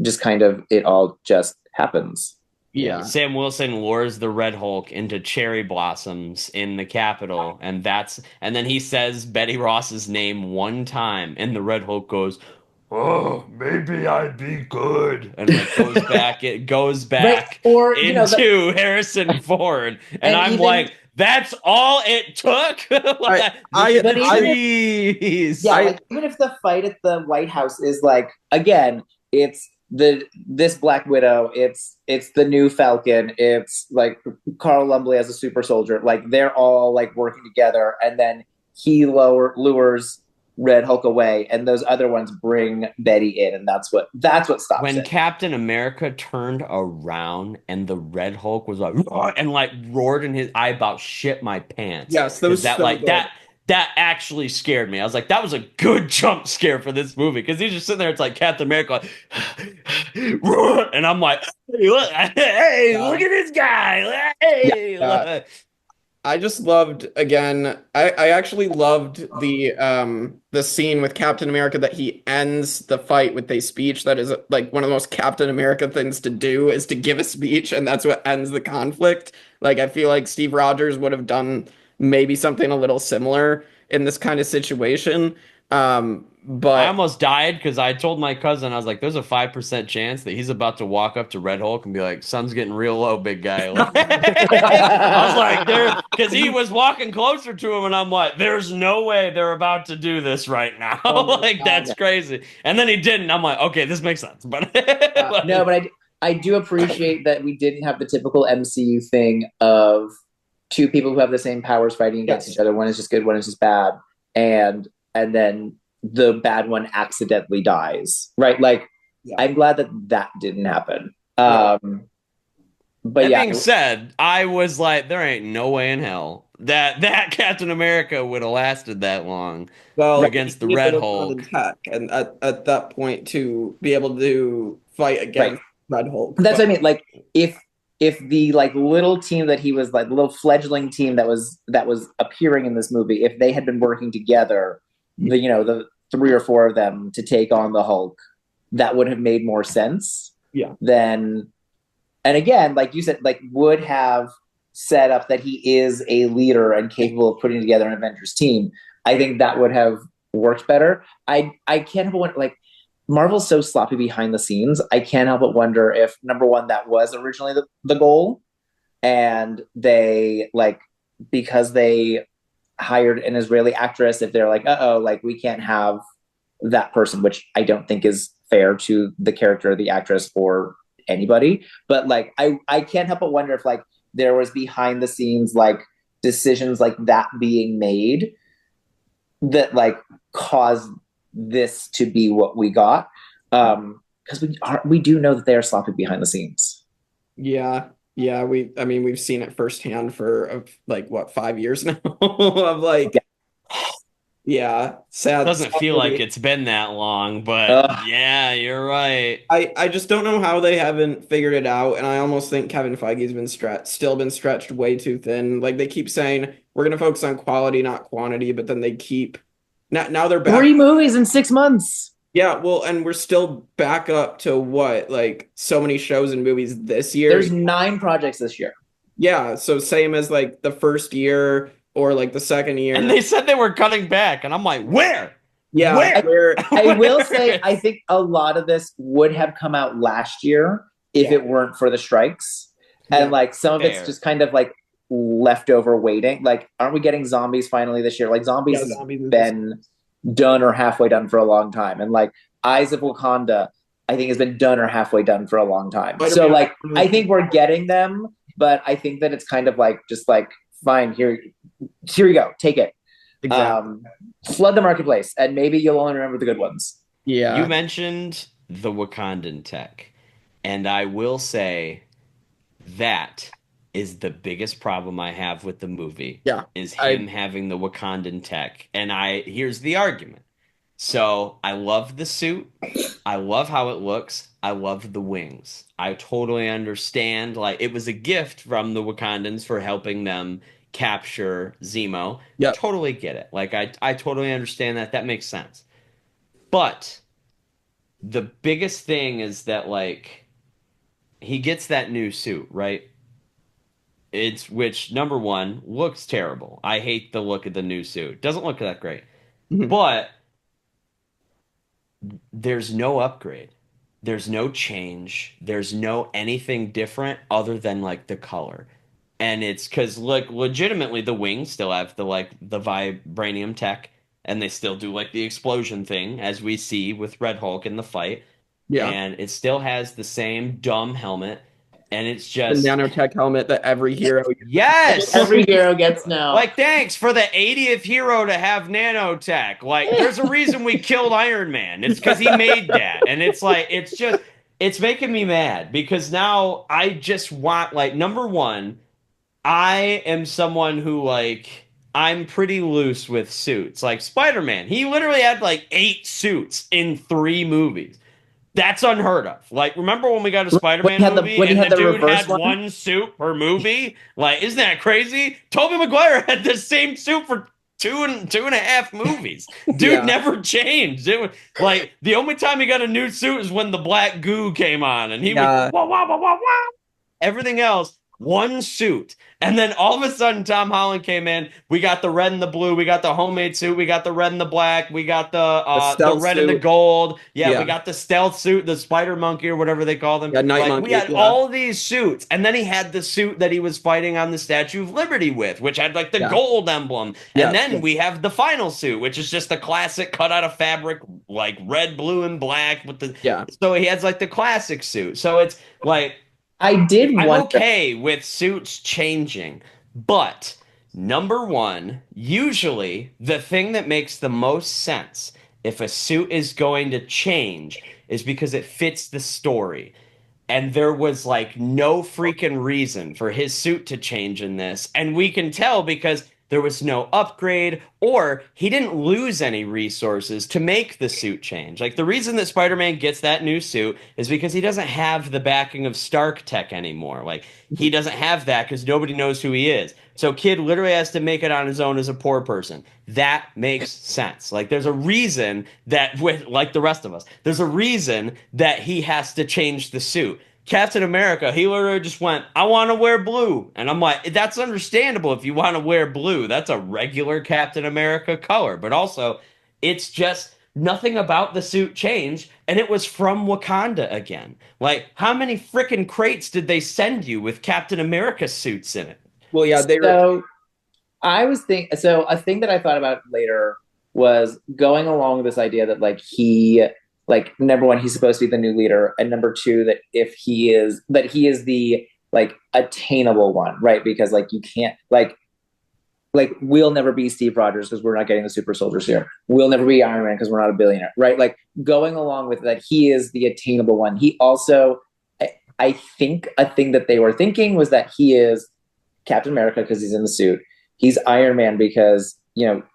just kind of it all just happens. Yeah. Sam Wilson lures the Red Hulk into cherry blossoms in the Capitol, and then he says Betty Ross's name one time, and the Red Hulk goes, "Oh, maybe I'd be good," and like goes back Right. Or into Harrison Ford, and I'm like, that's all it took. Like, even if the fight at the White House is like, again, it's this Black Widow, it's the new Falcon, it's like Carl Lumbly as a super soldier, like they're all like working together, and then he lures Red Hulk away, and those other ones bring Betty in, and that's what stops when it. Captain America turned around and the Red Hulk was like, and like roared in his eye, about shit my pants. Yes, that was that so like good. that actually scared me. I was like, that was a good jump scare for this movie, because he's just sitting there. It's like Captain America, like, and I'm like, look at this guy. I just loved, again, I actually loved the scene with Captain America that he ends the fight with a speech. That is like one of the most Captain America things to do, is to give a speech, and that's what ends the conflict. Like I feel like Steve Rogers would have done maybe something a little similar in this kind of situation. But I almost died because I told my cousin, I was like, there's a 5% chance that he's about to walk up to Red Hulk and be like, sun's getting real low, big guy. I was like, because he was walking closer to him, and I'm like, there's no way they're about to do this right now. Like, that's crazy. And then he didn't. I'm like, okay, this makes sense. But no, but I do appreciate that we didn't have the typical MCU thing of two people who have the same powers fighting against each other. One is just good, one is just bad, and then the bad one accidentally dies, right? Like, I'm glad that didn't happen. But that being said, I was like, there ain't no way in hell that Captain America would have lasted that long against the Red Hulk. And at that point, to be able to fight against Red Hulk. That's what I mean. Like, if the like little team that he was, like the little fledgling team that was appearing in this movie, if they had been working together, the 3 or 4 of them to take on the Hulk, that would have made more sense. And again, like you said, like would have set up that he is a leader and capable of putting together an Avengers team. I think that would have worked better. I can't help but like, Marvel's so sloppy behind the scenes. I can't help but wonder if, number one, that was originally the goal, and they like, because they hired an Israeli actress, if they're like, like we can't have that person, which I don't think is fair to the character of the actress or anybody. But like, I can't help but wonder if like there was behind the scenes like decisions like that being made that like caused this to be what we got. Because we do know that they are sloppy behind the scenes. Yeah, we've seen it firsthand for like what, 5 years now of like, sad. Doesn't feel like it's been that long, but yeah, you're right. I just don't know how they haven't figured it out, and I almost think Kevin Feige's been stretched way too thin. Like they keep saying we're gonna focus on quality, not quantity, but then they keep now they're back 3 movies in 6 months. Yeah, well, and we're still back up to what, like so many shows and movies this year. There's 9 projects this year. Yeah, so same as like the first year or like the second year. And they said they were cutting back, and I'm like, where? Yeah, where? I will say, I think a lot of this would have come out last year if it weren't for the strikes. And like some of it's just kind of like leftover waiting. Like, aren't we getting Zombies finally this year? Like Zombies has been done or halfway done for a long time, and like Eyes of Wakanda I think has been done or halfway done for a long time. So like I think we're getting them, but I think that it's kind of like just like fine, here you go, take it. Exactly. Flood the marketplace, and maybe you'll only remember the good ones. Yeah, you mentioned the Wakandan tech, and I will say that is the biggest problem I have with the movie. Yeah, Is him having the Wakandan tech. And here's the argument. So I love the suit. I love how it looks. I love the wings. I totally understand. Like, it was a gift from the Wakandans for helping them capture Zemo. Yep. Totally get it. Like, I totally understand that. That makes sense. But the biggest thing is that, like, he gets that new suit, right? Which, number one, looks terrible. I hate the look of the new suit. Doesn't look that great. Mhm. But there's no upgrade. There's no change. There's no anything different other than like the color. And it's because like legitimately the wings still have the vibranium tech and they still do like the explosion thing as we see with Red Hulk in the fight. Yeah. And it still has the same dumb helmet. And it's The just nanotech helmet that every hero. yes, Every hero gets now. like, thanks for the 80th hero to have nanotech. Like, there's a reason we killed Iron Man. It's because he made that. And it's like, it's making me mad because now I just want, like, number one, I am someone who, like, I'm pretty loose with suits. Like, Spider-Man, he literally had, like, 8 suits in 3 movies. That's unheard of. Like, remember when we got a Spider-Man movie and the dude had one suit per movie? Like, isn't that crazy? Tobey Maguire had the same suit for two and a half movies. Dude never changed. It was like the only time he got a new suit is when the black goo came on, and he was wah, wah, wah, wah, wah. Everything else, one suit. And then all of a sudden, Tom Holland came in. We got the red and the blue. We got the homemade suit. We got the red and the black. We got the red and the gold. Yeah, we got the stealth suit, the spider monkey or whatever they call them. Yeah, night monkey. We had all these suits. And then he had the suit that he was fighting on the Statue of Liberty with, which had like the gold emblem. And then we have the final suit, which is just the classic cut out of fabric, like red, blue, and black with the So he has like the classic suit. So it's like I'm okay with suits changing, but number one, usually the thing that makes the most sense if a suit is going to change is because it fits the story. And there was like no freaking reason for his suit to change in this. And we can tell because there was no upgrade or he didn't lose any resources to make the suit change. Like the reason that Spider-Man gets that new suit is because he doesn't have the backing of Stark tech anymore. Like he doesn't have that because nobody knows who he is. So Kid literally has to make it on his own as a poor person. That makes sense. Like there's a reason that with like the rest of us, there's a reason that he has to change the suit. Captain America, he literally just went, I want to wear blue. And I'm like, that's understandable if you want to wear blue. That's a regular Captain America color. But also, it's just nothing about the suit changed. And it was from Wakanda again. Like, how many freaking crates did they send you with Captain America suits in it? Well, yeah, I was thinking, so a thing that I thought about later was going along with this idea that like number one, he's supposed to be the new leader, and number two, that he is the like attainable one, right? Because like you can't like we'll never be Steve Rogers because we're not getting the super soldiers here. We'll never be Iron Man because we're not a billionaire, right? Like going along with that, he is the attainable one. He also, I think a thing that they were thinking was that he is Captain America because he's in the suit. He's Iron Man because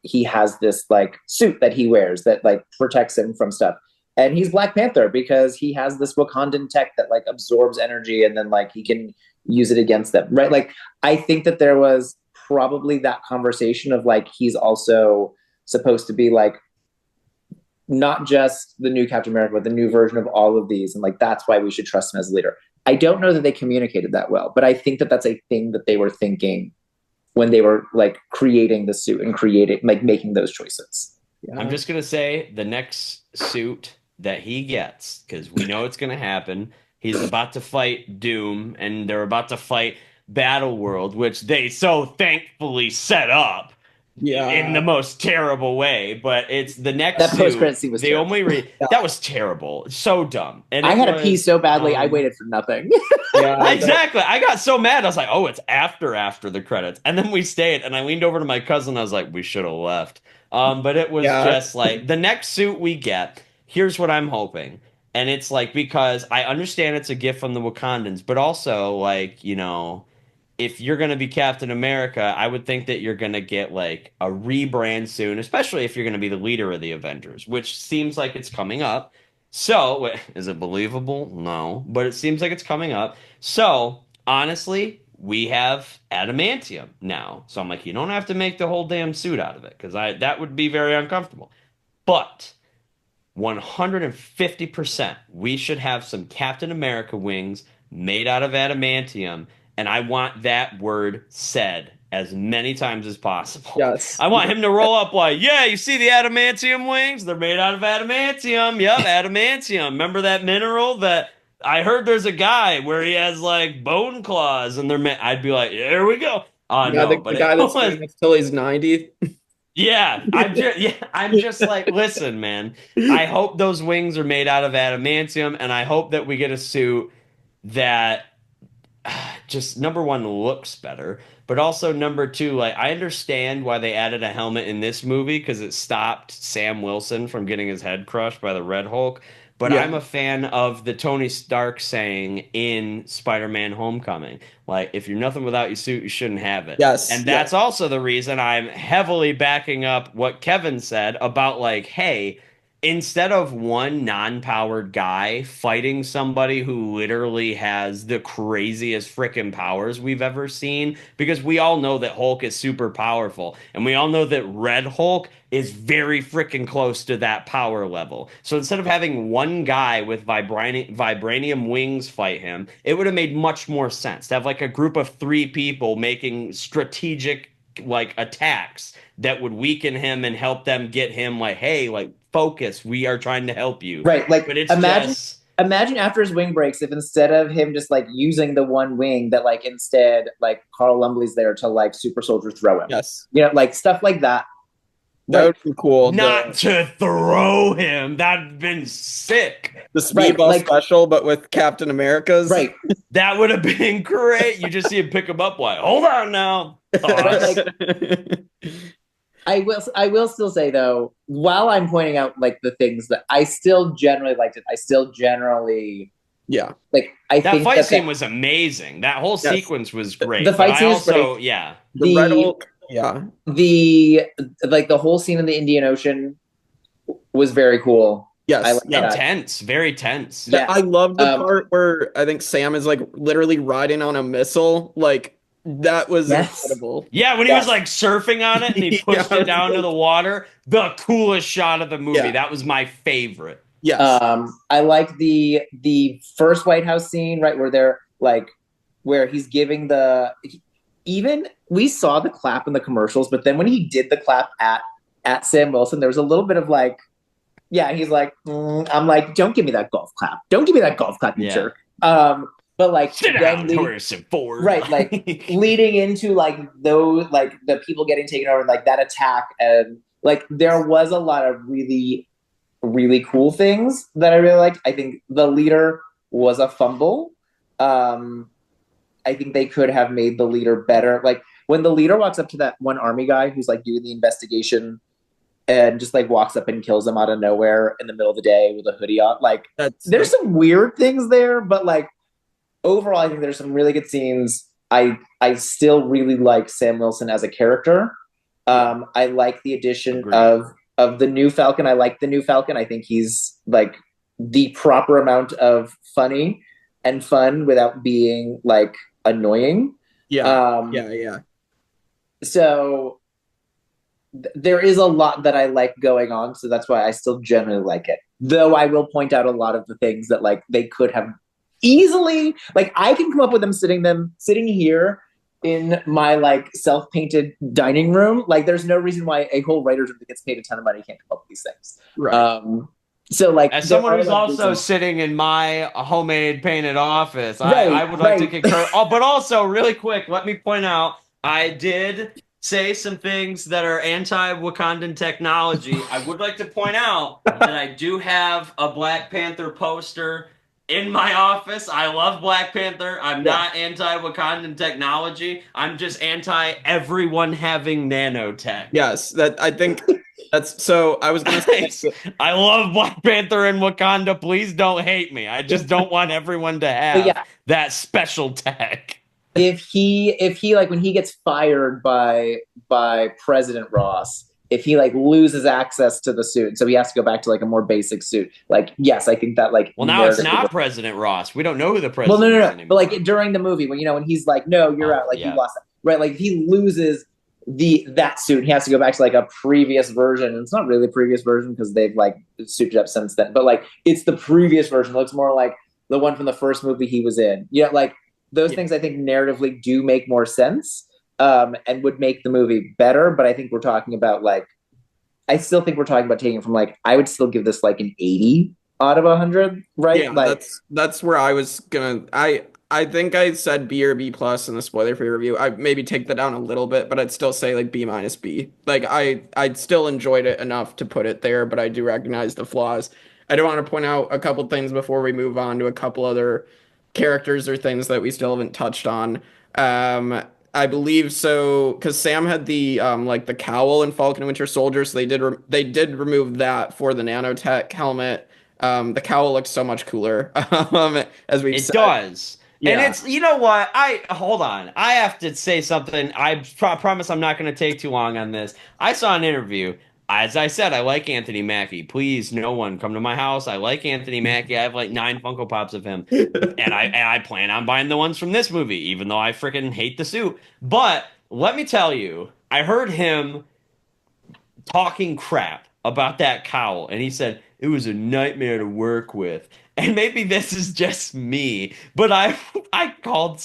he has this like suit that he wears that like protects him from stuff. And he's Black Panther because he has this Wakandan tech that like absorbs energy and then like he can use it against them, right? Like I think that there was probably that conversation of like he's also supposed to be like not just the new Captain America, but the new version of all of these, and like that's why we should trust him as a leader. I don't know that they communicated that well, but I think that that's a thing that they were thinking when they were like creating the suit and making those choices. Yeah. I'm just gonna say the next suit that he gets, because we know it's going to happen. He's about to fight Doom, and they're about to fight Battle World, which they so thankfully set up in the most terrible way. But it's the next that post-credit scene was the terrible. That was terrible. So dumb. And I had to pee so badly, I waited for nothing. Exactly. I got so mad. I was like, oh, it's after the credits. And then we stayed, and I leaned over to my cousin. I was like, we should have left. But it was just like the next suit we get. Here's what I'm hoping. And it's like, because I understand it's a gift from the Wakandans, but also like, if you're going to be Captain America, I would think that you're going to get like a rebrand soon, especially if you're going to be the leader of the Avengers, which seems like it's coming up. So, is it believable? No, but it seems like it's coming up. So, honestly, we have adamantium now. So I'm like, you don't have to make the whole damn suit out of it because that would be very uncomfortable. But 150%, we should have some Captain America wings made out of adamantium, and I want that word said as many times as possible. Yes. I want him to roll up like, yeah, you see the adamantium wings? They're made out of adamantium. Yep, adamantium. Remember that mineral that I heard there's a guy where he has like bone claws and I'd be like, there we go. Yeah, No, the guy that's doing this till he's 90. Yeah, I'm just like, listen, man. I hope those wings are made out of adamantium, and I hope that we get a suit that just number one looks better, but also number two, like I understand why they added a helmet in this movie because it stopped Sam Wilson from getting his head crushed by the Red Hulk. But Yeah. I'm a fan of the Tony Stark saying in Spider-Man Homecoming, like, if you're nothing without your suit, you shouldn't have it. Yes. And that's also the reason I'm heavily backing up what Kevin said about, like, hey, instead of one non-powered guy fighting somebody who literally has the craziest freaking powers we've ever seen, because we all know that Hulk is super powerful, and we all know that Red Hulk is very freaking close to that power level. So instead of having one guy with vibranium wings fight him, it would have made much more sense to have like a group of 3 people making strategic like attacks that would weaken him and help them get him like, hey, like, focus, we are trying to help you. Right, like, but it's imagine after his wing breaks, if instead of him just like using the one wing, that like instead like Carl Lumbly's there to like super soldier throw him. Yes. You know, like stuff like that. That would be cool. Not to throw him. That'd been sick. The Speedball like, special, but with Captain America's. Right. That would have been great. You just see him pick him up like, hold on now. I will still say though, while I'm pointing out like the things that I still generally liked it, I still generally like that think fight scene was amazing. That whole sequence was great. The fight scene was great. The Red Hulk, the like the whole scene in the Indian Ocean was very cool. Yes, intense, very tense. Yeah. I love the part where I think Sam is like literally riding on a missile. Like that was incredible. Yeah, when he was like surfing on it and he pushed it down to the water. The coolest shot of the movie. Yeah. That was my favorite. Yes. I like the first White House scene, right, where they're like where he's giving even we saw the clap in the commercials, but then when he did the clap at Sam Wilson, there was a little bit of like, yeah, he's like, I'm like, don't give me that golf clap. Don't give me that golf clap, you jerk. But like, sit down, Harrison Ford. Right, like leading into like those, like the people getting taken over, like that attack, and like there was a lot of really, really cool things that I really liked. I think the leader was a fumble. I think they could have made the leader better. Like when the leader walks up to that one army guy who's like doing the investigation and just like walks up and kills him out of nowhere in the middle of the day with a hoodie on. Like there's some weird things there, but like overall, I think there's some really good scenes. I still really like Sam Wilson as a character. I like the addition of the new Falcon. I like the new Falcon. I think he's like the proper amount of funny and fun without being like annoying. Yeah. So there is a lot that I like going on, so that's why I still generally like it. Though I will point out a lot of the things that like they could have easily, like I can come up with them sitting here in my like self-painted dining room. Like there's no reason why a whole writer's room that gets paid a ton of money can't come up with these things. Right. So like as someone who's also sitting in my homemade painted office, I would like to concur. But also really quick, let me point out, I did say some things that are anti-Wakandan technology. I would like to point out that I do have a Black Panther poster in my office. I love Black Panther. I'm not anti-Wakandan technology. I'm just anti everyone having nanotech. Yes, I think that's so. I was gonna say I love Black Panther and Wakanda. Please don't hate me. I just don't want everyone to have that special tech. if he like when he gets fired by President Ross, if he like loses access to the suit, so he has to go back to like a more basic suit. Like, yes, I think that like Well, now it's narratively- not President Ross. We don't know who the Well, president is no. anymore. But like during the movie, when when he's like, no, you're out, like yeah. he lost that. Right, like if he loses that suit, he has to go back to like a previous version. And it's not really a previous version because they've like souped it up since then. But like it's the previous version. It looks more like the one from the first movie he was in. Yeah, like those things I think narratively do make more sense and would make the movie better. But I think we're talking about like, I still think we're talking about taking it from like, I would still give this like an 80 out of 100, right? Yeah, like, that's where I was gonna. I think I said B or B plus in the spoiler-free review. I maybe take that down a little bit, but I'd still say like B minus B. Like I still enjoyed it enough to put it there, but I do recognize the flaws. I do want to point out a couple things before we move on to a couple other characters or things that we still haven't touched on. I believe so because Sam had the like the cowl in Falcon and Winter Soldier, so they did remove that for the nanotech helmet. The cowl looks so much cooler. As we It said. does. Yeah. And it's, you know what? Hold on. I have to say something. I promise I'm not going to take too long on this. I saw an interview. As I said, I like Anthony Mackie. Please, no one come to my house. I like Anthony Mackie. I have like 9 Funko Pops of him. and I plan on buying the ones from this movie, even though I freaking hate the suit. But let me tell you, I heard him talking crap about that cowl, and he said it was a nightmare to work with. And maybe this is just me, but I called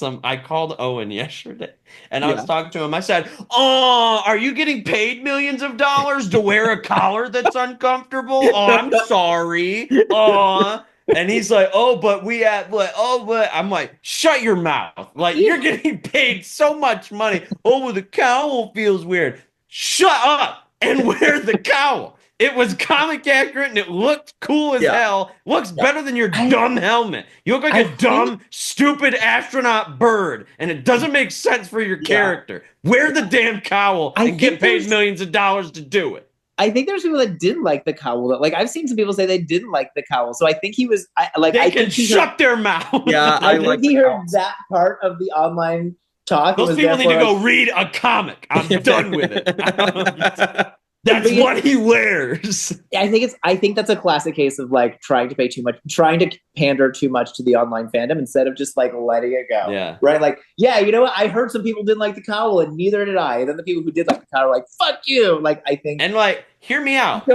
Owen yesterday, and I was talking to him. I said, "Oh, are you getting paid millions of dollars to wear a collar that's uncomfortable? Oh, I'm sorry. Oh." And he's like, "Oh, but I'm like, "Shut your mouth. Like, you're getting paid so much money. Oh, well, the cowl feels weird. Shut up and wear the cowl." It was comic accurate and it looked cool as hell. Looks better than your dumb helmet. You look like a dumb, stupid astronaut bird, and it doesn't make sense for your character. Wear the damn cowl and get paid millions of dollars to do it. I think there's people that didn't like the cowl. Like I've seen some people say they didn't like the cowl. So I think he was They can shut their mouth. Yeah, I think he heard that part of the online talk. Those people need to go read a comic. I'm done with it. That's what he wears. I think that's a classic case of like trying to pay too much, trying to pander too much to the online fandom instead of just like letting it go. Yeah. Right. Like, yeah, you know what? I heard some people didn't like the cowl and neither did I. And then the people who did like the cowl were like, fuck you. Like, I think. And like, hear me out.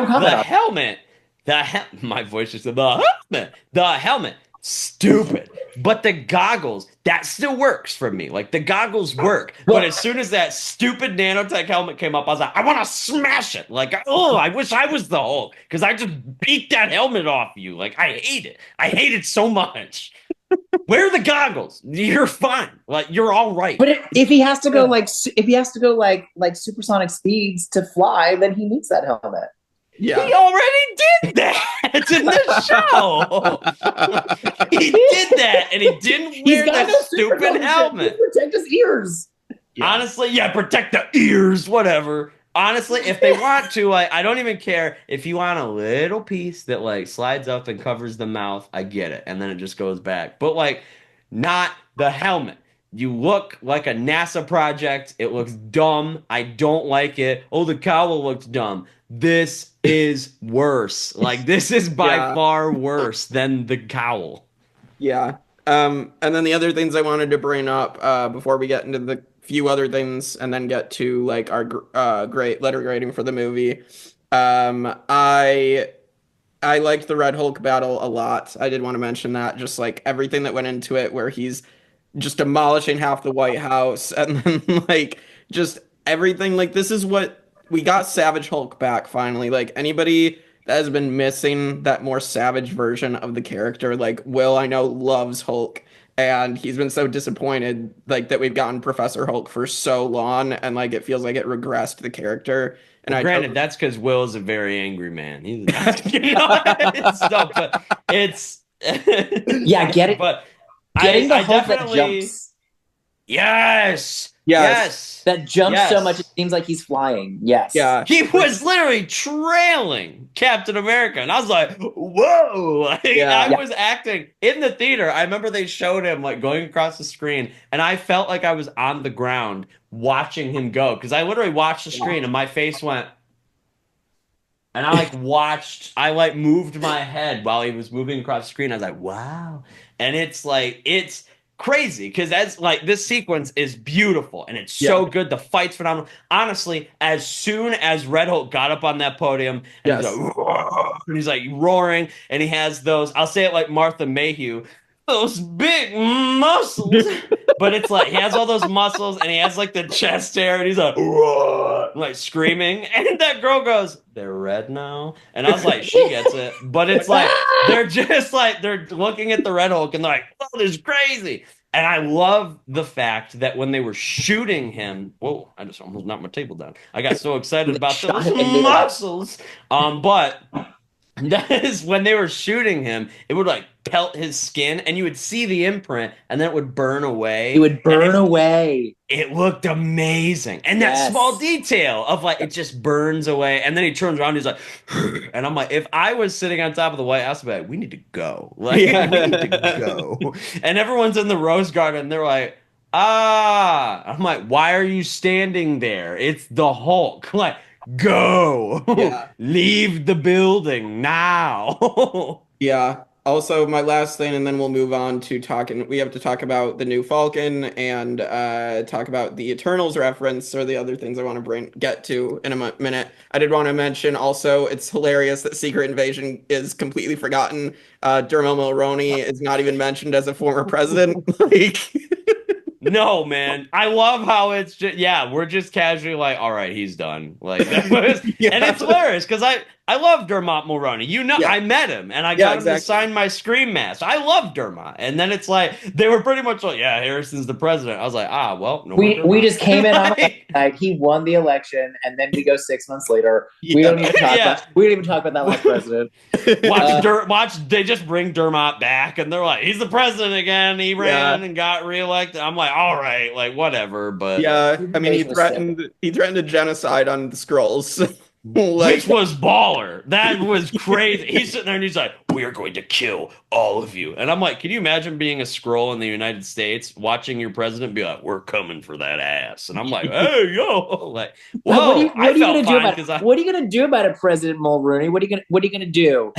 My voice just said the helmet. Stupid. But the goggles, that still works for me. Like the goggles work. But as soon as that stupid nanotech helmet came up, I was like, I want to smash it. Like, oh, I wish I was the Hulk. Because I just beat that helmet off you. Like, I hate it. I hate it so much. Wear the goggles. You're fine. Like, you're all right. But if he has to go like supersonic speeds to fly, then he needs that helmet. Yeah. He already did that in the show. He did that, and he didn't wear that stupid helmet. Protect his ears. Yeah. Honestly, protect the ears, whatever. Honestly, if they want to, like, I don't even care. If you want a little piece that like slides up and covers the mouth, I get it, and then it just goes back. But like, not the helmet. You look like a NASA project. It looks dumb. I don't like it. Oh, the cowl looks dumb. This is worse. Like, this is by far worse than the cowl. Yeah. And then the other things I wanted to bring up before we get into the few other things and then get to like our great letter grading for the movie. I liked the Red Hulk battle a lot. I did want to mention that, just like everything that went into it, where he's just demolishing half the White House and then like just everything. Like, this is what we got. Savage Hulk back finally. Like, anybody that has been missing that more savage version of the character, like Will, I know, loves Hulk, and he's been so disappointed like that we've gotten Professor Hulk for so long, and like it feels like it regressed the character. And granted, that's because Will is a very angry man. He's stuff, but it's get it. But getting the I Hulk that definitely jumps. Yes. Yes. That jumps Yes. so much it seems like he's flying. Yes. Yeah. He was literally trailing Captain America, and I was like, "Whoa!" Like, Yeah. I was acting in the theater. I remember they showed him like going across the screen, and I felt like I was on the ground watching him go because I literally watched the screen, and my face went, and I like moved my head while he was moving across the screen. I was like, "Wow!" And it's crazy because as like this sequence is beautiful and it's so good. The fight's phenomenal. Honestly, as soon as Red Hulk got up on that podium and he's like roaring and he has those, I'll say it like Martha Mayhew, those big muscles. But it's like he has all those muscles and he has like the chest hair and he's like screaming. And that girl goes, "They're red now." And I was like, she gets it. But it's like they're just like they're looking at the Red Hulk and they're like, "Oh, this is crazy." And I love the fact that when they were shooting him, whoa, I just almost knocked my table down. I got so excited about those muscles. But that is when they were shooting him, it would like pelt his skin and you would see the imprint and then it would burn away. It would burn away. It looked amazing. And that small detail of like, it just burns away. And then he turns around and he's like, and I'm like, if I was sitting on top of the White House, I'd be like, we need to go. Like, we need to go. And everyone's in the Rose Garden. They're like, I'm like, why are you standing there? It's the Hulk. Like, go. Leave the building now. Yeah. Also, my last thing, and then we'll move on to talking. We have to talk about the new Falcon and talk about the Eternals reference or the other things I want to get to in a minute. I did want to mention also, it's hilarious that Secret Invasion is completely forgotten. Dermot Mulroney is not even mentioned as a former president. Like, no, man. I love how it's just, we're just casually like, all right, he's done. Like, that was, and it's hilarious because I love Dermot Mulroney. You know, I met him and I got him to sign my Scream mask. I love Dermot. And then it's like, they were pretty much like, yeah, Harrison's the president. I was like, well, no. We just came in on the side. He won the election, and then we go 6 months later. We don't even talk about that last president. Watch, they just bring Dermot back, and they're like, he's the president again. He ran and got reelected. I'm like, all right, like whatever. But I mean, he threatened a genocide on the Skrulls. Which was baller. That was crazy. He's sitting there and he's like, "We are going to kill all of you." And I'm like, can you imagine being a Skrull in the United States, watching your president be like, "We're coming for that ass"? And I'm like, "Hey, yo!" Like, whoa! What are you gonna do about it? What are you gonna do about it, President Mulroney? What are you gonna do?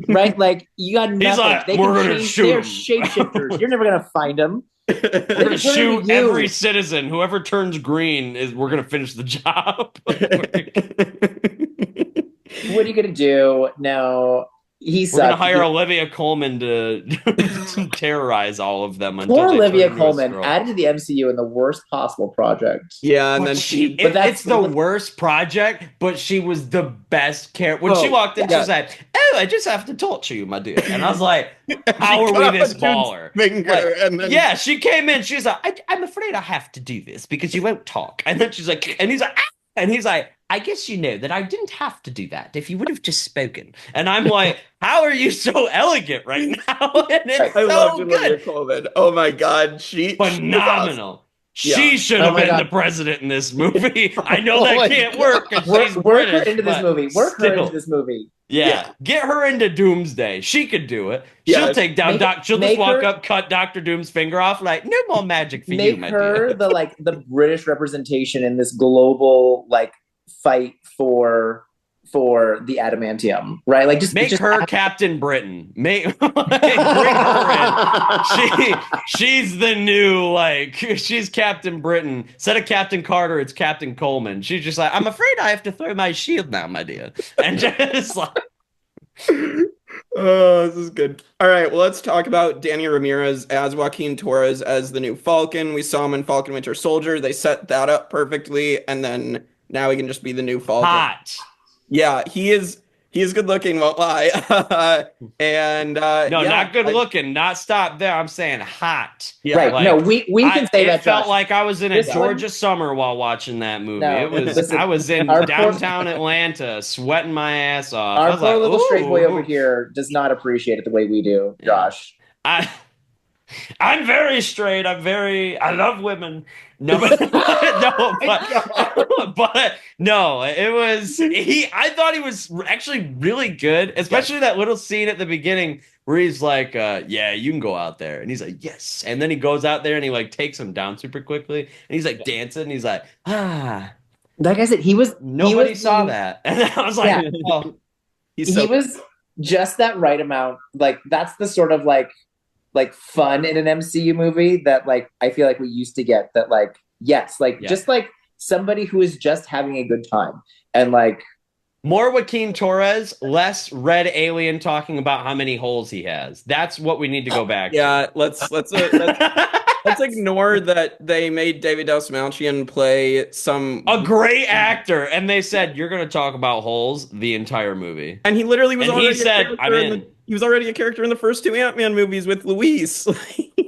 Right? Like, you got nothing. He's like, they we're can gonna change. shoot They're him. shapeshifters. You're never gonna find them. We're gonna shoot every citizen. Whoever turns green we're gonna finish the job. What are you gonna do? No, we're gonna hire Olivia Colman to terrorize all of them. Poor Olivia Colman added to the MCU in the worst possible project. Yeah, and then it's the worst project, but she was the best character. When she walked in, she was like, "Oh, I just have to torture you, my dear." And I was like, "How are we this baller?" Like, she came in. She's like, "I'm afraid I have to do this because you won't talk." And then she's like, and he's like, ah! And he's like, "I guess you know that I didn't have to do that if you would have just spoken." And I'm like, how are you so elegant right now? And it's I so loved good. Olivia Colman. Oh my God, phenomenal. She should have been the president in this movie. I know that can't work. Work her into this movie. Work her into this movie. Yeah, get her into Doomsday. She could do it. She'll take down She'll just walk up, cut Dr. Doom's finger off. Like, no more magic for you, my dear. Make her the British representation in this global fight for the adamantium, right? Like, just her Captain Britain. Bring her in. She's the new she's Captain Britain. Instead of Captain Carter, it's Captain Coleman. She's just like, "I'm afraid I have to throw my shield now, my dear," and just like. Oh, this is good. All right, well, let's talk about Danny Ramirez as Joaquin Torres as the new Falcon. We saw him in Falcon Winter Soldier. They set that up perfectly, and then now he can just be the new Falcon. Hot. Yeah, he is good looking, won't lie. And not good looking. Not stop there. I'm saying hot. Yeah, right. No, we can say that. It felt like I was in a Georgia summer while watching that movie. I was in downtown Atlanta, sweating my ass off. Our poor little straight boy over here does not appreciate it the way we do, Josh. I I'm very straight. I love women. No, but, no, but no, it was I thought he was actually really good, especially that little scene at the beginning where he's like, yeah, you can go out there. And he's like, yes. And then he goes out there and he like takes him down super quickly. And he's like dancing and he's like, ah. Like I said, Nobody saw that. And I was like, oh, he was just that right amount. Like that's the sort of like fun in an MCU movie that like I feel like we used to get, that like yes, like just like somebody who is just having a good time, and like more Joaquin Torres, less Red Alien talking about how many holes he has. That's what we need to go back to. Let's ignore that they made David Dastmalchian play a great actor, and they said you're going to talk about holes the entire movie. And he literally was already he said, "I'm in." He was already a character in the first 2 Ant-Man movies with Luis.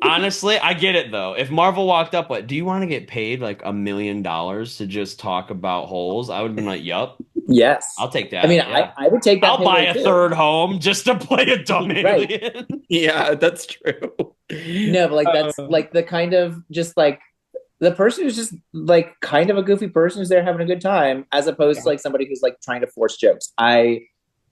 Honestly, I get it though. If Marvel walked up, do you want to get paid like $1 million to just talk about holes? I would have been like, yup. Yes. I'll take that. I mean, I would take that. I'll buy a third home just to play a dumb alien. Yeah, that's true. No, but like that's like the kind of just like the person who's just like kind of a goofy person who's there having a good time, as opposed to like somebody who's like trying to force jokes.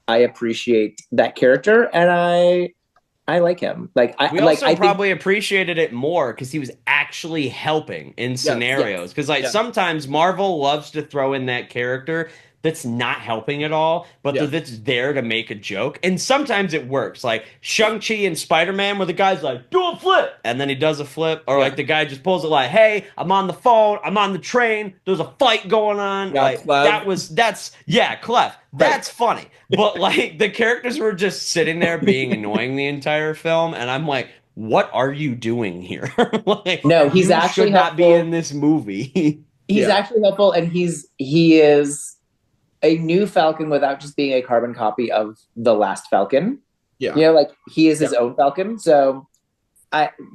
I appreciate that character, and I like him. Like I probably appreciated it more because he was actually helping in scenarios. Because sometimes Marvel loves to throw in that character that's not helping at all, but that's there to make a joke. And sometimes it works. Like Shang-Chi and Spider-Man, where the guy's like, do a flip, and then he does a flip. Or like the guy just pulls it like, hey, I'm on the phone, I'm on the train, there's a fight going on. Yeah, like Clef. That's funny. But like the characters were just sitting there being annoying the entire film, and I'm like, what are you doing here? Like, no, he's actually should not be in this movie. He's actually helpful, and he is a new Falcon without just being a carbon copy of the last Falcon. Yeah. You know, like he is his own Falcon. So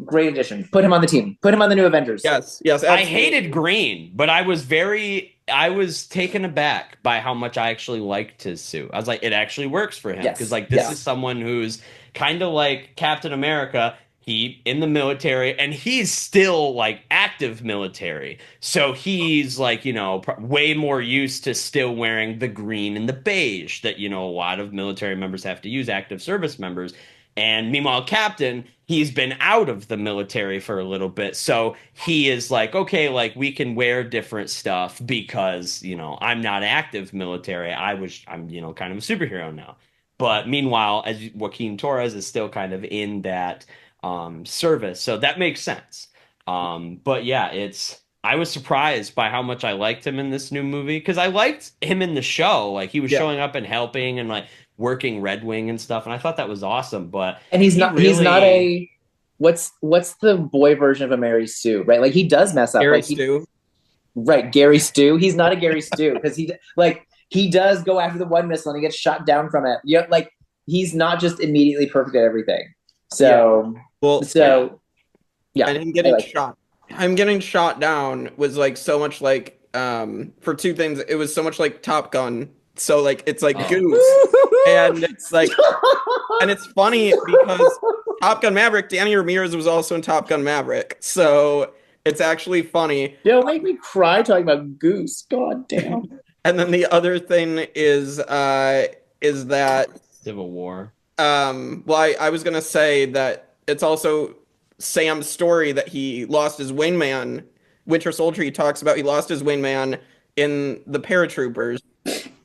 great addition. Put him on the team. Put him on the new Avengers. Yes. Absolutely. I hated Green, but I was taken aback by how much I actually liked his suit. I was like, it actually works for him. Because like this is someone who's kind of like Captain America. He in the military, and he's still like active military. So he's like, you know, way more used to still wearing the green and the beige that, you know, a lot of military members have to use, active service members. And meanwhile, Captain, he's been out of the military for a little bit. So he is like, okay, like we can wear different stuff because, you know, I'm not active military. I'm, you know, kind of a superhero now. But meanwhile, as Joaquin Torres is still kind of in that service, so that makes sense. But yeah, I was surprised by how much I liked him in this new movie, because I liked him in the show. Like he was showing up and helping and like working Red Wing and stuff, and I thought that was awesome. But he's not a what's the boy version of a Mary Sue, right? Like he does mess up. Gary like Stu. Right, Gary Stu. He's not a Gary Stu because he does go after the one missile and he gets shot down from it. Yeah, like he's not just immediately perfect at everything. So and him getting shot. I'm getting shot down was like so much like for two things. It was so much like Top Gun. So like it's like Goose, and it's like, and it's funny because Top Gun Maverick, Danny Ramirez was also in Top Gun Maverick. So it's actually funny. Don't make me cry talking about Goose. God damn. And then the other thing is that Civil War. Well, I was gonna say that it's also Sam's story that he lost his wingman. Winter Soldier, he talks about he lost his wingman in the paratroopers,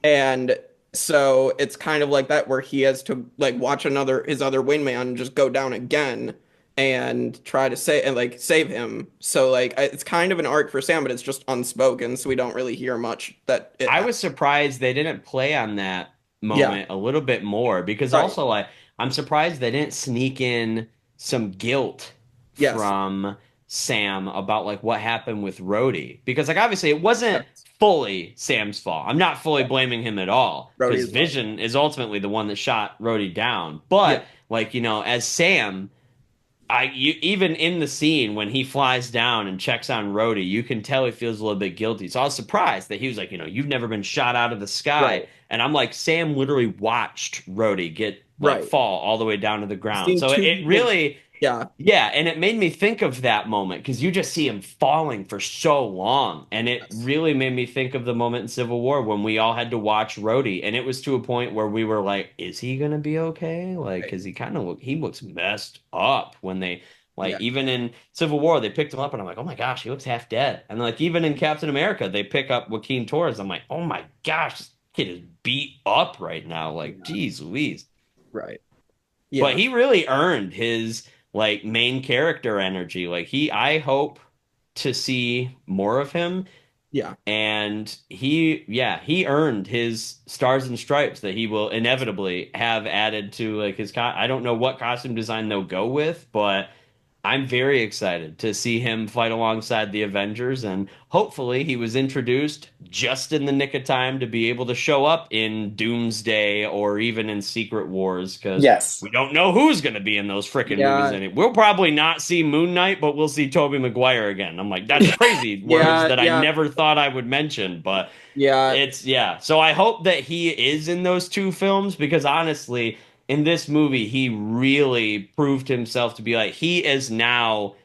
and so it's kind of like that where he has to like watch his other wingman just go down again and try to save him. So like it's kind of an arc for Sam, but it's just unspoken, so we don't really hear much. I was surprised they didn't play on that moment a little bit more, because also like I'm surprised they didn't sneak in some guilt from Sam about like what happened with Rhodey, because like obviously it wasn't fully Sam's fault. I'm not fully blaming him at all, because Vision is ultimately the one that shot Rhodey down. But like, you know, as Sam, even in the scene when he flies down and checks on Rhodey, you can tell he feels a little bit guilty. So I was surprised that he was like, you know, you've never been shot out of the sky. Right. And I'm like, Sam literally watched Rhodey get fall all the way down to the ground. So it really Yeah, and it made me think of that moment because you just see him falling for so long, and it really made me think of the moment in Civil War when we all had to watch Rhodey, and it was to a point where we were like, "Is he gonna be okay?" Like, because he looks messed up when they even in Civil War they picked him up, and I'm like, "Oh my gosh, he looks half dead," and like even in Captain America they pick up Joaquin Torres, I'm like, "Oh my gosh, this kid is beat up right now." Like, geez Louise. Right. But he really earned his like main character energy. Like I hope to see more of him. Yeah. And he earned his stars and stripes that he will inevitably have added to like his I don't know what costume design they'll go with, but I'm very excited to see him fight alongside the Avengers, and hopefully he was introduced just in the nick of time to be able to show up in Doomsday or even in Secret Wars, because we don't know who's going to be in those freaking movies. And we'll probably not see Moon Knight, but we'll see Tobey Maguire again. I'm like, that's crazy words that I never thought I would mention, but So I hope that he is in those two films, because honestly, in this movie, he really proved himself to be like, he is now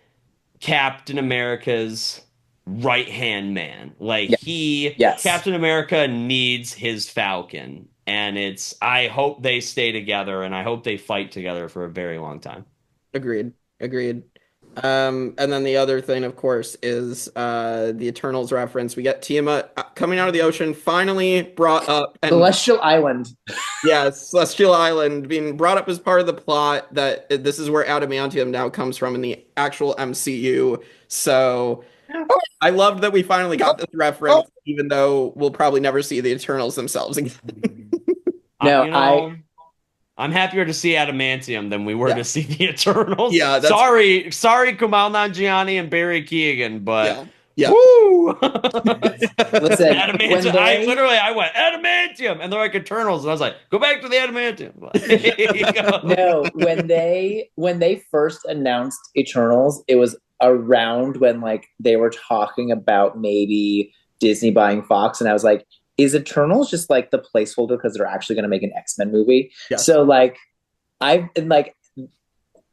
Captain America's right-hand man. Like Captain America needs his Falcon. And I hope they stay together, and I hope they fight together for a very long time. Agreed. And then the other thing, of course, is the Eternals reference. We get Tiamat coming out of the ocean, finally brought up. And, Celestial Island. Yes, Celestial Island being brought up as part of the plot, that this is where adamantium now comes from in the actual MCU. So I loved that we finally got this reference, even though we'll probably never see the Eternals themselves again. I'm happier to see adamantium than we were to see the Eternals. Yeah, sorry, Kumail Nanjiani and Barry Keoghan, but yeah. Woo! Listen, adamantium. I went adamantium, and they're like Eternals, and I was like, go back to the adamantium. No, when they first announced Eternals, it was around when like they were talking about maybe Disney buying Fox, and I was like, is Eternals just like the placeholder because they're actually going to make an X-Men movie? Yes. So like,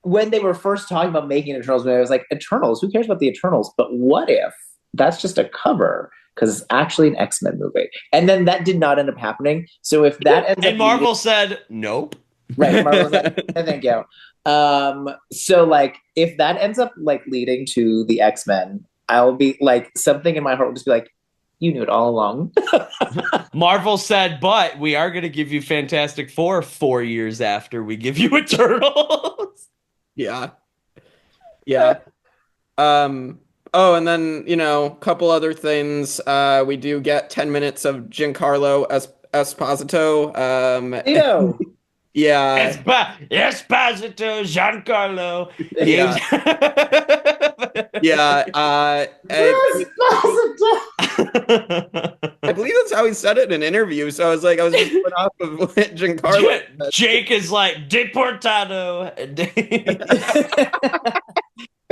when they were first talking about making an Eternals movie, I was like, Eternals? Who cares about the Eternals? But what if that's just a cover because it's actually an X-Men movie? And then that did not end up happening. So if that ends up... And Marvel said, nope. Right, Marvel said, thank you. So like, if that ends up like leading to the X-Men, I'll be like, something in my heart will just be like, you knew it all along. Marvel said, but we are going to give you Fantastic Four 4 years after we give you Eternals. Yeah. Oh, and then, a couple other things. We do get 10 minutes of Giancarlo Esposito. Yeah. Esposito, Giancarlo. Yeah. I believe that's how he said it in an interview. So I was just going off of what Giancarlo said. Jake is like, deportado.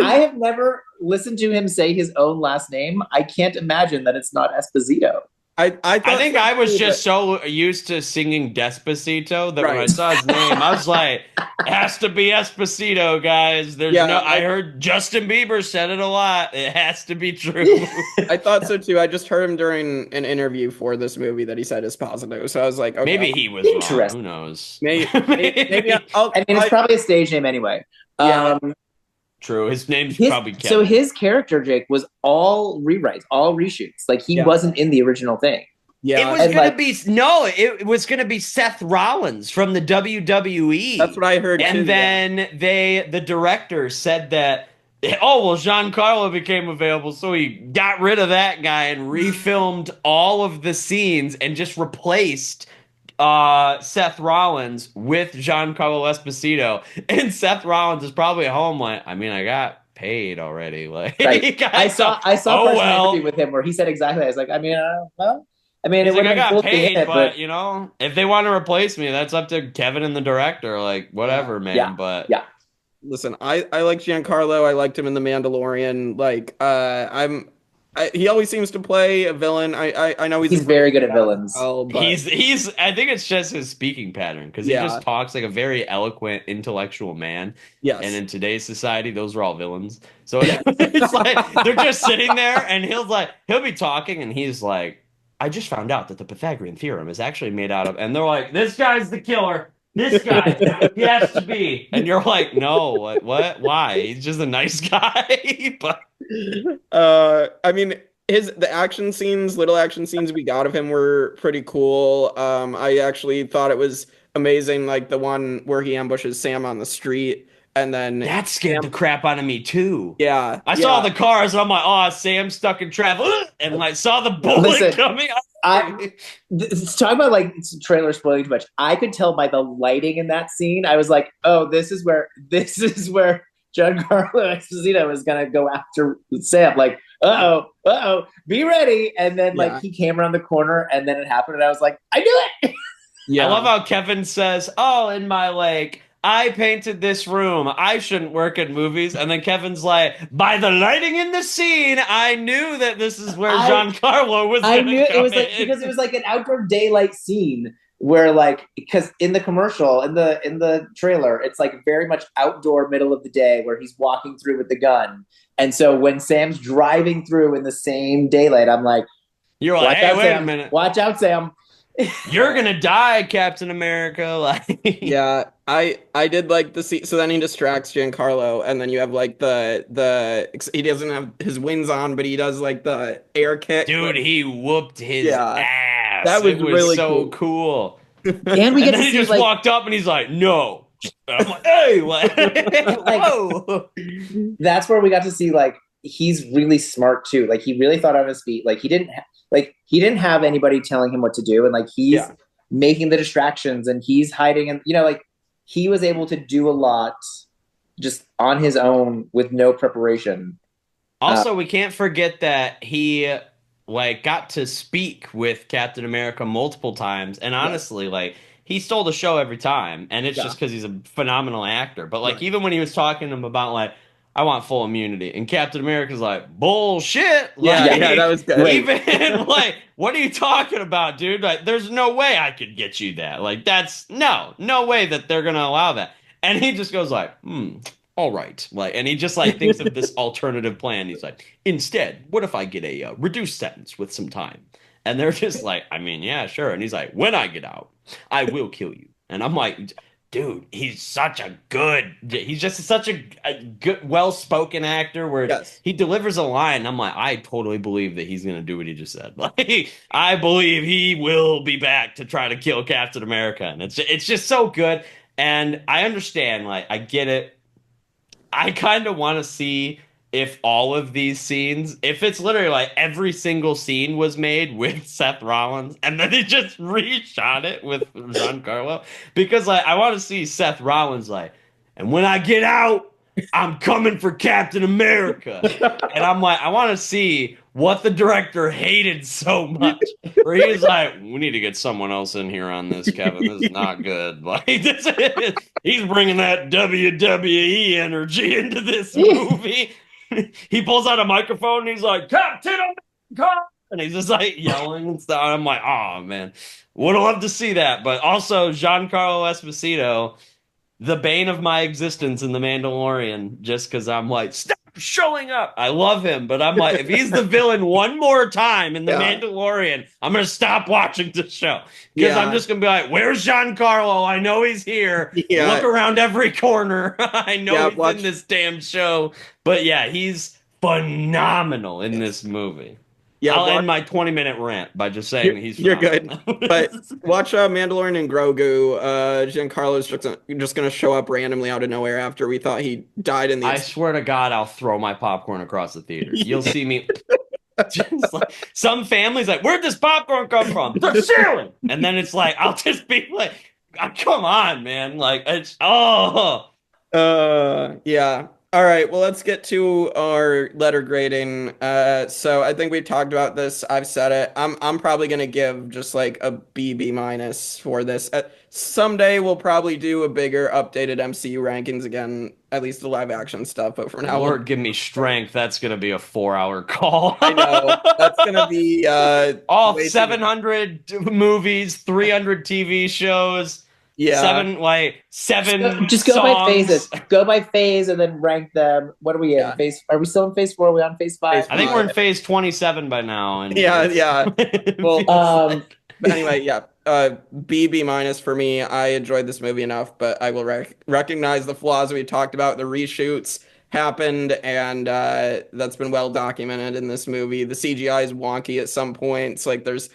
I have never listened to him say his own last name. I can't imagine that it's not Esposito. I think I was just so used to singing Despacito that when I saw his name, I was like, it has to be Esposito, guys. I heard Justin Bieber said it a lot. It has to be true. I thought so too. I just heard him during an interview for this movie that he said Esposito. So I was like, okay. Maybe he was wrong. Who knows? Maybe it's probably a stage name anyway. True. His name's probably Kevin. So his character, Jake, was all rewrites, all reshoots. Like he wasn't in the original thing. Yeah. It was gonna be Seth Rollins from the WWE. That's what I heard. And then the director said that, Giancarlo became available, so he got rid of that guy and refilmed all of the scenes and just replaced Seth Rollins with Giancarlo Esposito. And Seth Rollins is probably at home like, I got paid already. Like, I saw an interview with him where he said exactly that. I was like, he's like, I got paid, but if they want to replace me, that's up to Kevin and the director. Like, whatever, man. Yeah. But listen, I like Giancarlo. I liked him in The Mandalorian. Like, He always seems to play a villain. I know He's very good at villains. well, but He's I think it's just his speaking pattern because he Yeah. just talks like a very eloquent, intellectual man. yes. And in today's society, those are all villains. So it's like they're just sitting there and he'll be talking and he's like, I just found out that the Pythagorean theorem is actually made out of, and they're like, this guy's the killer. This guy, he has to be. And you're like, no, what? Why? He's just a nice guy. But I mean, the action scenes, little action scenes we got of him were pretty cool. I actually thought it was amazing, like the one where he ambushes Sam on the street, and then that scared the crap out of me too. yeah, I saw the cars and I'm like, oh, Sam's stuck in traffic, and like saw the bullet coming. Talking about like trailer spoiling too much. I could tell by the lighting in that scene. I was like, oh, this is where Giancarlo Esposito is gonna go after Sam. Like, be ready. And then like he came around the corner and then it happened and I was like, I knew it. Yeah. I love how Kevin says, oh, in my like, I painted this room. I shouldn't work at movies. And then Kevin's like, by the lighting in the scene, I knew that this is where Giancarlo was going to come it was like because it was like an outdoor daylight scene where like because in the commercial in the trailer it's like very much outdoor middle of the day where he's walking through with the gun. And so when Sam's driving through in the same daylight, I'm like, you're like, hey, wait a minute. Watch out, Sam. You're gonna die, Captain America. Like, yeah, I did like the scene. So then he distracts Giancarlo, and then you have like he doesn't have his wings on, but he does like the air kick. Dude, he whooped his ass. That was really so cool. And we get then to he see, just like, walked up and he's like, no. And I'm like, hey, what? Like, that's where we got to see like he's really smart too. Like he really thought on his feet. Like he didn't have anybody telling him what to do, and like he's making the distractions and he's hiding, and like he was able to do a lot just on his own with no preparation. Also, we can't forget that he like got to speak with Captain America multiple times, and honestly, like he stole the show every time, and it's just because he's a phenomenal actor. But like even when he was talking to him about like, I want full immunity, and Captain America's like, bullshit. Like, that was good. Even like, what are you talking about, dude? Like, there's no way I could get you that. Like, that's no way that they're gonna allow that. And he just goes like, all right. Like, and he just like thinks of this alternative plan. He's like, instead, what if I get a reduced sentence with some time? And they're just like, I mean, yeah, sure. And he's like, when I get out, I will kill you. And I'm like, dude, he's such a good, well-spoken actor where he delivers a line. I'm like, I totally believe that he's going to do what he just said. Like, I believe he will be back to try to kill Captain America. And it's just so good. And I understand, like, I get it. I kind of want to see if all of these scenes, if it's literally like every single scene was made with Seth Rollins and then they just reshot it with Giancarlo, because like I want to see Seth Rollins like, and when I get out, I'm coming for Captain America. And I'm like, I want to see what the director hated so much, where he's like, we need to get someone else in here on this, Kevin. This is not good. Like, he's bringing that WWE energy into this movie. He pulls out a microphone and he's like, Captain America! And he's just like yelling and stuff. I'm like, oh man, would have loved to see that. But also Giancarlo Esposito, the bane of my existence in The Mandalorian, just because I'm like, stop showing up. I love him, but I'm like, if he's the villain one more time in The Mandalorian, I'm going to stop watching the show. Because I'm just going to be like, where's Giancarlo? I know he's here. Look around every corner. I know he's in this damn show. But yeah, he's phenomenal in this movie. Yeah, I'll end my 20-minute rant by just saying he's phenomenal. You're good. But watch Mandalorian and Grogu. Giancarlo's just going to show up randomly out of nowhere after we thought he died in the... I swear to God, I'll throw my popcorn across the theater. You'll see me... Just like, some families like, where'd this popcorn come from? The ceiling! And then it's like, I'll just be like, come on, man. Like, it's... Yeah. All right, well, let's get to our letter grading. So I think we talked about this. I've said it. I'm probably gonna give just like a B minus for this. Someday we'll probably do a bigger updated MCU rankings again, at least the live action stuff. But for now, Lord, give me strength. That's gonna be a 4-hour call. I know that's gonna be all way too 700 movies, 300 TV shows. Yeah. seven Just go songs. by phases. Go by phase and then rank them. What are we in? Yeah. Phase? Are we still in phase 4? Are we on phase 5? I think we're in phase 27 by now. And Yeah. Well, but anyway, yeah. B minus for me. I enjoyed this movie enough, but I will recognize the flaws we talked about. The reshoots happened, and that's been well documented in this movie. The CGI is wonky at some points. Like there's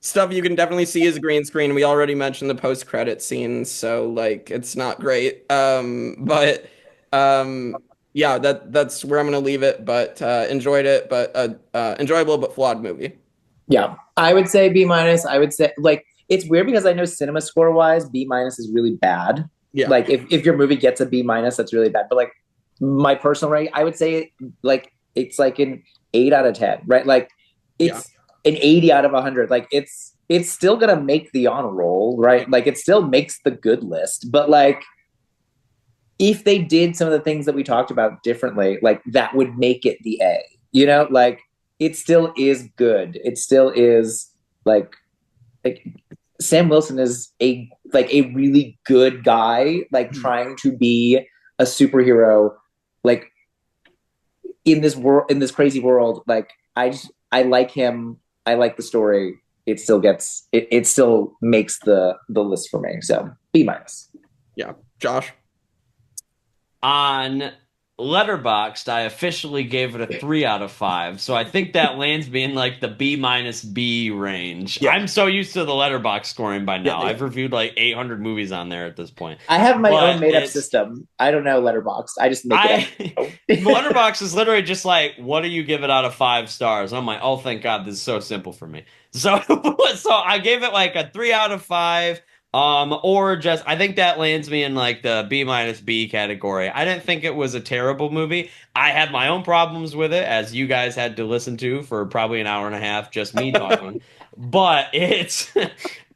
stuff you can definitely see as a green screen. We already mentioned the post-credit scenes, so like it's not great. But yeah, that's where I'm gonna leave it. But enjoyed it, but enjoyable but flawed movie. Yeah, I would say B minus. I would say like it's weird because I know cinema score wise, B minus is really bad. Yeah. Like if your movie gets a B minus, that's really bad. But like my personal rating, I would say like it's like an 8 out of 10, right? Like it's an 80 out of 100. Like it's still gonna make the honor roll, right? Like it still makes the good list. But like if they did some of the things that we talked about differently, like that would make it the A. You know, like it still is good. It still is like Sam Wilson is a really good guy, like trying to be a superhero, like in this world, in this crazy world. Like I like him. I like the story. It still gets it still makes the list for me. So B minus. Yeah, Josh. On Letterboxd, I officially gave it a 3 out of 5. So I think that lands me in like the B minus B range. Yeah. I'm so used to the Letterboxd scoring by now. I've reviewed like 800 movies on there at this point. I have my own made up system. I don't know Letterboxd. I just make it up. Letterboxd is literally just like, what do you give it out of 5 stars? I'm like, oh, thank God, this is so simple for me. So I gave it like a 3 out of 5. Or just, I think that lands me in like the B minus B category. I didn't think it was a terrible movie. I had my own problems with it, as you guys had to listen to for probably an hour and a half, just me talking. But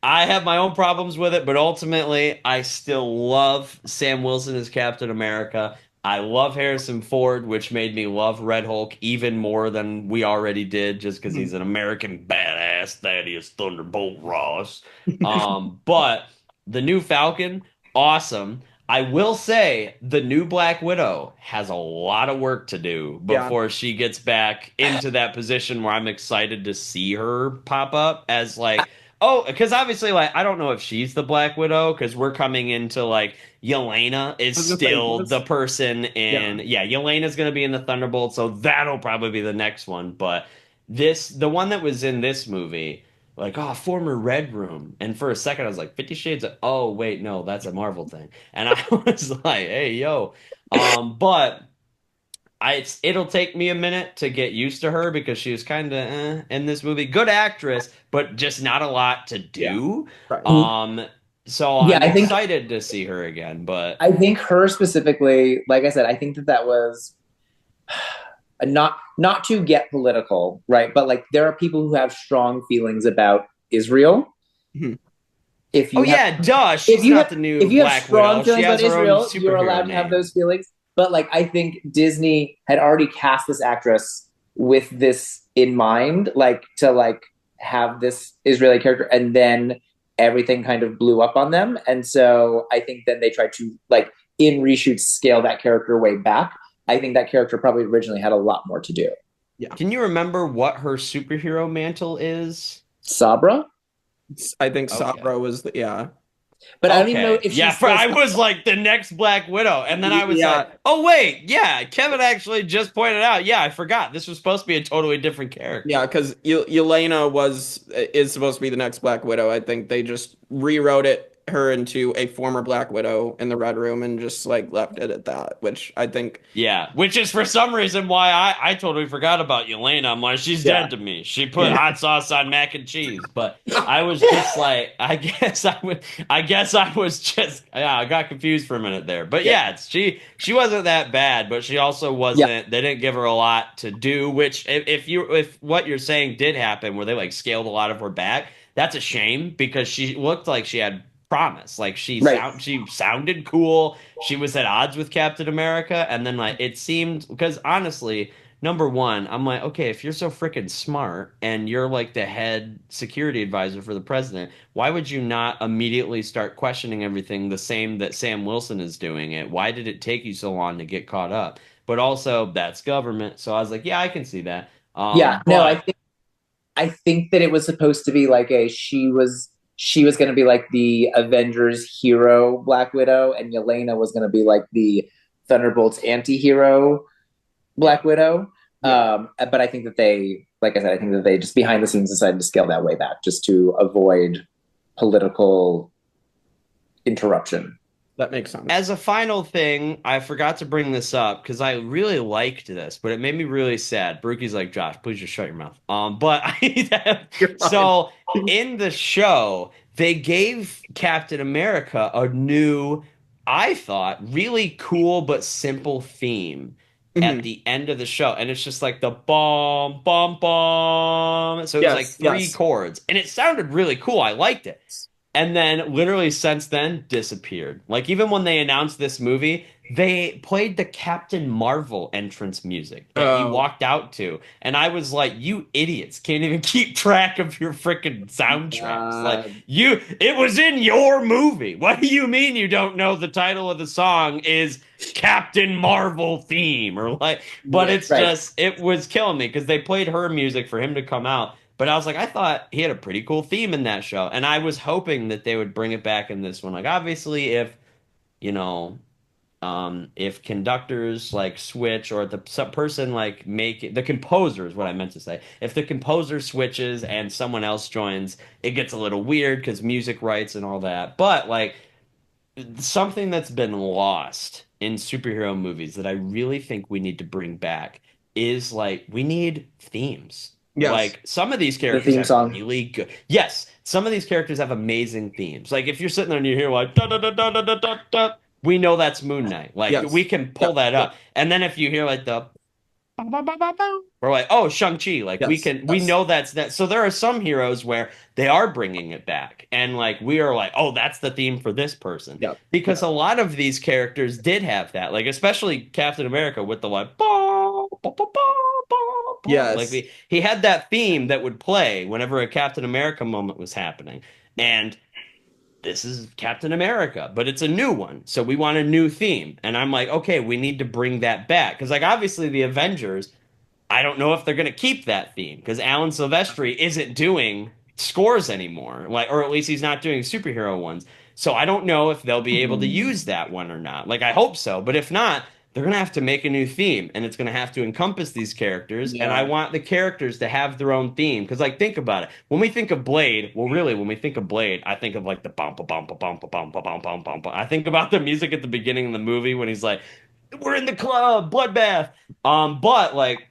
I have my own problems with it, but ultimately, I still love Sam Wilson as Captain America. I love Harrison Ford, which made me love Red Hulk even more than we already did, just because he's an American badass. Thaddeus Thunderbolt Ross. But the new Falcon, awesome. I will say the new Black Widow has a lot of work to do before she gets back into that position where I'm excited to see her pop up as like... Oh, because obviously, like, I don't know if she's the Black Widow, because we're coming into, like, Yelena is still the person, and, Yelena's going to be in the Thunderbolt, so that'll probably be the next one, but the one that was in this movie, like, former Red Room, and for a second I was like, 50 Shades of, oh, wait, no, that's a Marvel thing, and I was like, hey, yo, but... It'll take me a minute to get used to her because she was kind of in this movie. Good actress, but just not a lot to do. Yeah. Right. So I'm excited to see her again. But I think her specifically, like I said, I think that was not to get political, right? But like there are people who have strong feelings about Israel. Mm-hmm. If you She's not the new Black Widow. If you have strong feelings about Israel, you're allowed to have those feelings. But like, I think Disney had already cast this actress with this in mind, like to like have this Israeli character, and then everything kind of blew up on them. And so I think then they tried to like in reshoots scale that character way back. I think that character probably originally had a lot more to do. Yeah. Can you remember what her superhero mantle is? Sabra? I think Sabra was But I don't even know if she's I was like the next Black Widow, and then I was like, oh wait, Kevin actually just pointed out, I forgot this was supposed to be a totally different character. Yeah, because Yelena is supposed to be the next Black Widow. I think they just rewrote it her into a former Black Widow in the Red Room and just like left it at that, which I think. Yeah, which is for some reason why I totally forgot about Yelena. I'm like, she's Yeah. dead to me. She put hot sauce on mac and cheese, but I was just like, I guess I was just, yeah, I got confused for a minute there. But yeah, she wasn't that bad, but she also wasn't. They didn't give her a lot to do. Which if what you're saying did happen, where they like scaled a lot of her back, that's a shame because she looked like she had promise. Like she sounded cool. She was at odds with Captain America, and then like it seemed because honestly, number one, I'm like, okay, if you're so freaking smart and you're like the head security advisor for the president, why would you not immediately start questioning everything the same that Sam Wilson is doing it? Why did it take you so long to get caught up? But also, that's government. So I was like, yeah, I can see that. No, I think that it was supposed to be like she was going to be like the Avengers hero Black Widow, and Yelena was going to be like the Thunderbolts anti-hero Black Widow. But I think that they, like I said, I think that they just behind the scenes decided to scale that way back just to avoid political interruption. That makes sense. As a final thing, I forgot to bring this up because I really liked this, but it made me really sad. Brooky's like, Josh, please just shut your mouth. So in the show, they gave Captain America a new, I thought, really cool but simple theme at the end of the show, and it's just like the bomb, bomb, bomb. So it was like three chords, and it sounded really cool. I liked it. And then literally since then disappeared. Like even when they announced this movie, they played the Captain Marvel entrance music that he walked out to. And I was like, you idiots can't even keep track of your freaking soundtracks. Like it was in your movie. What do you mean you don't know the title of the song is Captain Marvel theme or like, but it's just, it was killing me because they played her music for him to come out. But I was like, I thought he had a pretty cool theme in that show. And I was hoping that they would bring it back in this one. Like, obviously, if conductors like switch or the person like the composer is what I meant to say. If the composer switches and someone else joins, it gets a little weird because music rights and all that. But like something that's been lost in superhero movies that I really think we need to bring back is like we need themes. Yes. Like some of these characters have really good. Yes, some of these characters have amazing themes. Like if you're sitting there and you hear like da da da da da da da da, we know that's Moon Knight. Like we can pull that up. And then if you hear like the we're like, oh, Shang-Chi. Like we know that's that. So there are some heroes where they are bringing it back. And like we are like, oh, that's the theme for this person. Because a lot of these characters did have that. Like especially Captain America with the like bah, bah, bah, bah. Yes. Like he had that theme that would play whenever a Captain America moment was happening. And this is Captain America, but it's a new one. So we want a new theme. And I'm like, okay, we need to bring that back. Because like obviously the Avengers, I don't know if they're going to keep that theme because Alan Silvestri isn't doing scores anymore. Like, or at least he's not doing superhero ones. So I don't know if they'll be able to use that one or not. Like I hope so. But if not, they're going to have to make a new theme, and it's going to have to encompass these characters, and I want the characters to have their own theme, because, like, think about it. When we think of Blade, well, really, when we think of Blade, I think of, like, the bum-ba-bum-ba-bum-ba-bum-ba-bum-bum-bum. I think about the music at the beginning of the movie when he's like, we're in the club, bloodbath. But, like,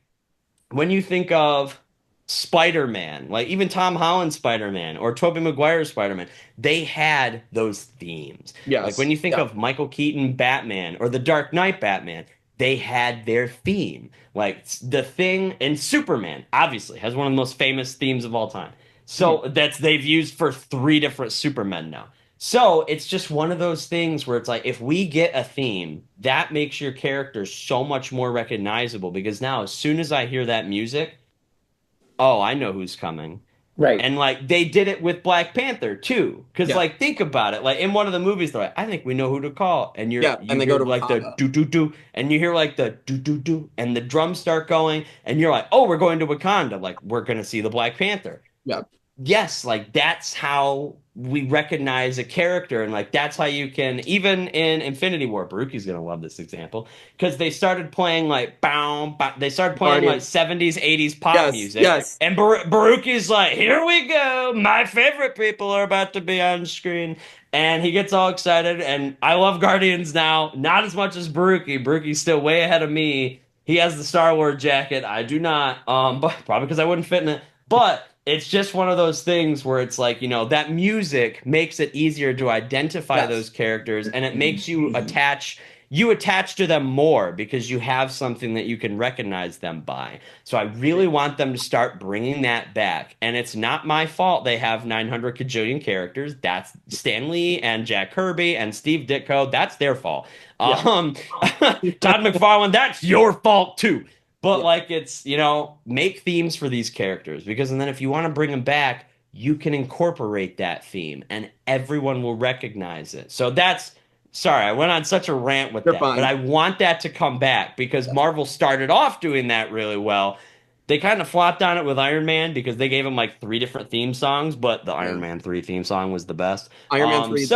when you think of Spider-Man, like even Tom Holland's Spider-Man or Tobey Maguire's Spider-Man, they had those themes. Yes. Like when you think of Michael Keaton Batman or the Dark Knight Batman, they had their theme. Like the Thing and Superman obviously has one of the most famous themes of all time. So they've used for 3 different Supermen now. So it's just one of those things where it's like, if we get a theme, that makes your character so much more recognizable because now as soon as I hear that music, oh, I know who's coming. Right. And, like, they did it with Black Panther, too. Because, like, think about it. Like, in one of the movies, they're like, I think we know who to call. And and they go to like, the do-do-do. And you hear, like, the do-do-do. And the drums start going. And you're like, oh, we're going to Wakanda. Like, we're going to see the Black Panther. Yeah. yes, like that's how we recognize a character, and like that's how you can, even in Infinity War, Baruki's gonna love this example because they started playing like bow, bow, they started playing like Guardians. 70s, 80s pop Yes, music, yes. and Baruki's like, here we go, my favorite people are about to be on screen, and he gets all excited. And I love Guardians now, not as much as Baruki. Baruki's still way ahead of me. He has the Star-Lord jacket, I do not, but probably because I wouldn't fit in it. But it's just one of those things where it's like, that music makes it easier to identify Yes. those characters, and it makes you attach to them more because you have something that you can recognize them by. So I really want them to start bringing that back. And it's not my fault they have 900 kajillion characters. That's Stan Lee and Jack Kirby and Steve Ditko. That's their fault. Yeah. Todd McFarlane, that's your fault too. But Yeah. like it's, make themes for these characters, because and then if you want to bring them back, you can incorporate that theme and everyone will recognize it. So that's sorry, I went on such a rant with You're that, fine. but I want that to come back because Marvel started off doing that really well. They kind of flopped on it with Iron Man because they gave him like 3 different theme songs, but the Iron Man 3 theme song was the best. Iron Man 3,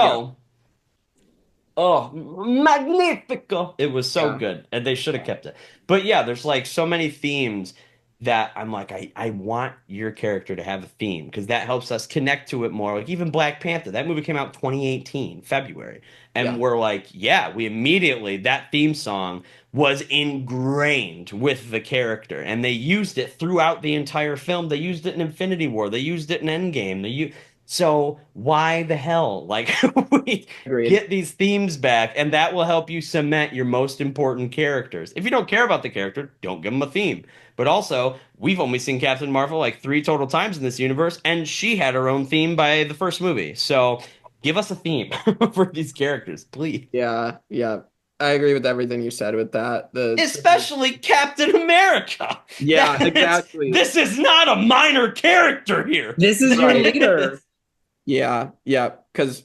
Oh, magnifico. It was so Yeah. good, and they should have kept it. But yeah, there's like so many themes that I'm like, I want your character to have a theme because that helps us connect to it more. Like even Black Panther, that movie came out 2018, February. And Yeah. we're like, yeah, we immediately, that theme song was ingrained with the character. And they used it throughout the entire film. They used it in Infinity War. They used it in Endgame. So why the hell? Like we Agreed. get these themes back, and that will help you cement your most important characters. If you don't care about the character, don't give them a theme. But also, we've only seen Captain Marvel like 3 total times in this universe, and she had her own theme by the first movie. So give us a theme for these characters, please. Yeah, yeah. I agree with everything you said with that. Especially Captain America. Yeah, exactly. This is not a minor character here. This is your leader. Yeah, yeah. Because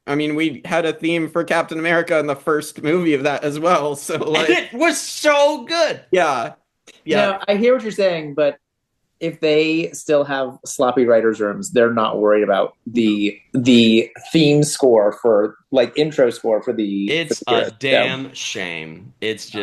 I mean, we had a theme for Captain America in the first movie of that as well. So like, And it was so good. yeah, yeah. I hear what you're saying, but if they still have sloppy writers' rooms, they're not worried about the theme score for like intro score for the. It's for the a damn shame. It's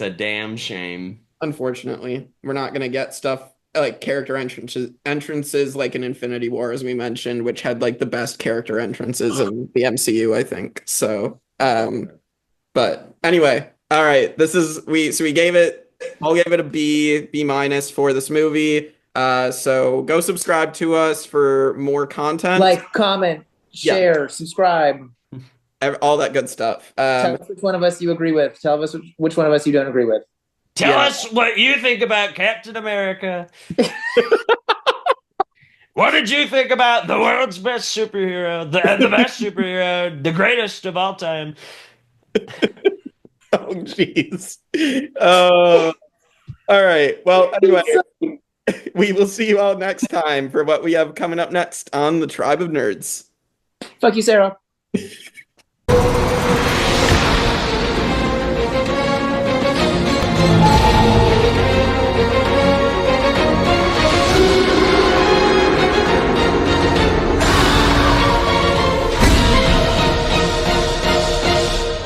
a damn shame. Unfortunately, we're not gonna get stuff like character entrances like in Infinity War, as we mentioned, which had like the best character entrances in the MCU, I think. So, but anyway, all right. We gave it. I'll give it a B minus for this movie. So go subscribe to us for more content. Like, comment, share, subscribe. All that good stuff. Tell us which one of us you agree with. Tell us which one of us you don't agree with. Tell us what you think about Captain America. What did you think about the world's best superhero, the best superhero, the greatest of all time? Oh, jeez. All right. Well, anyway, we will see you all next time for what we have coming up next on the Tribe of Nerds. Fuck you, Sarah.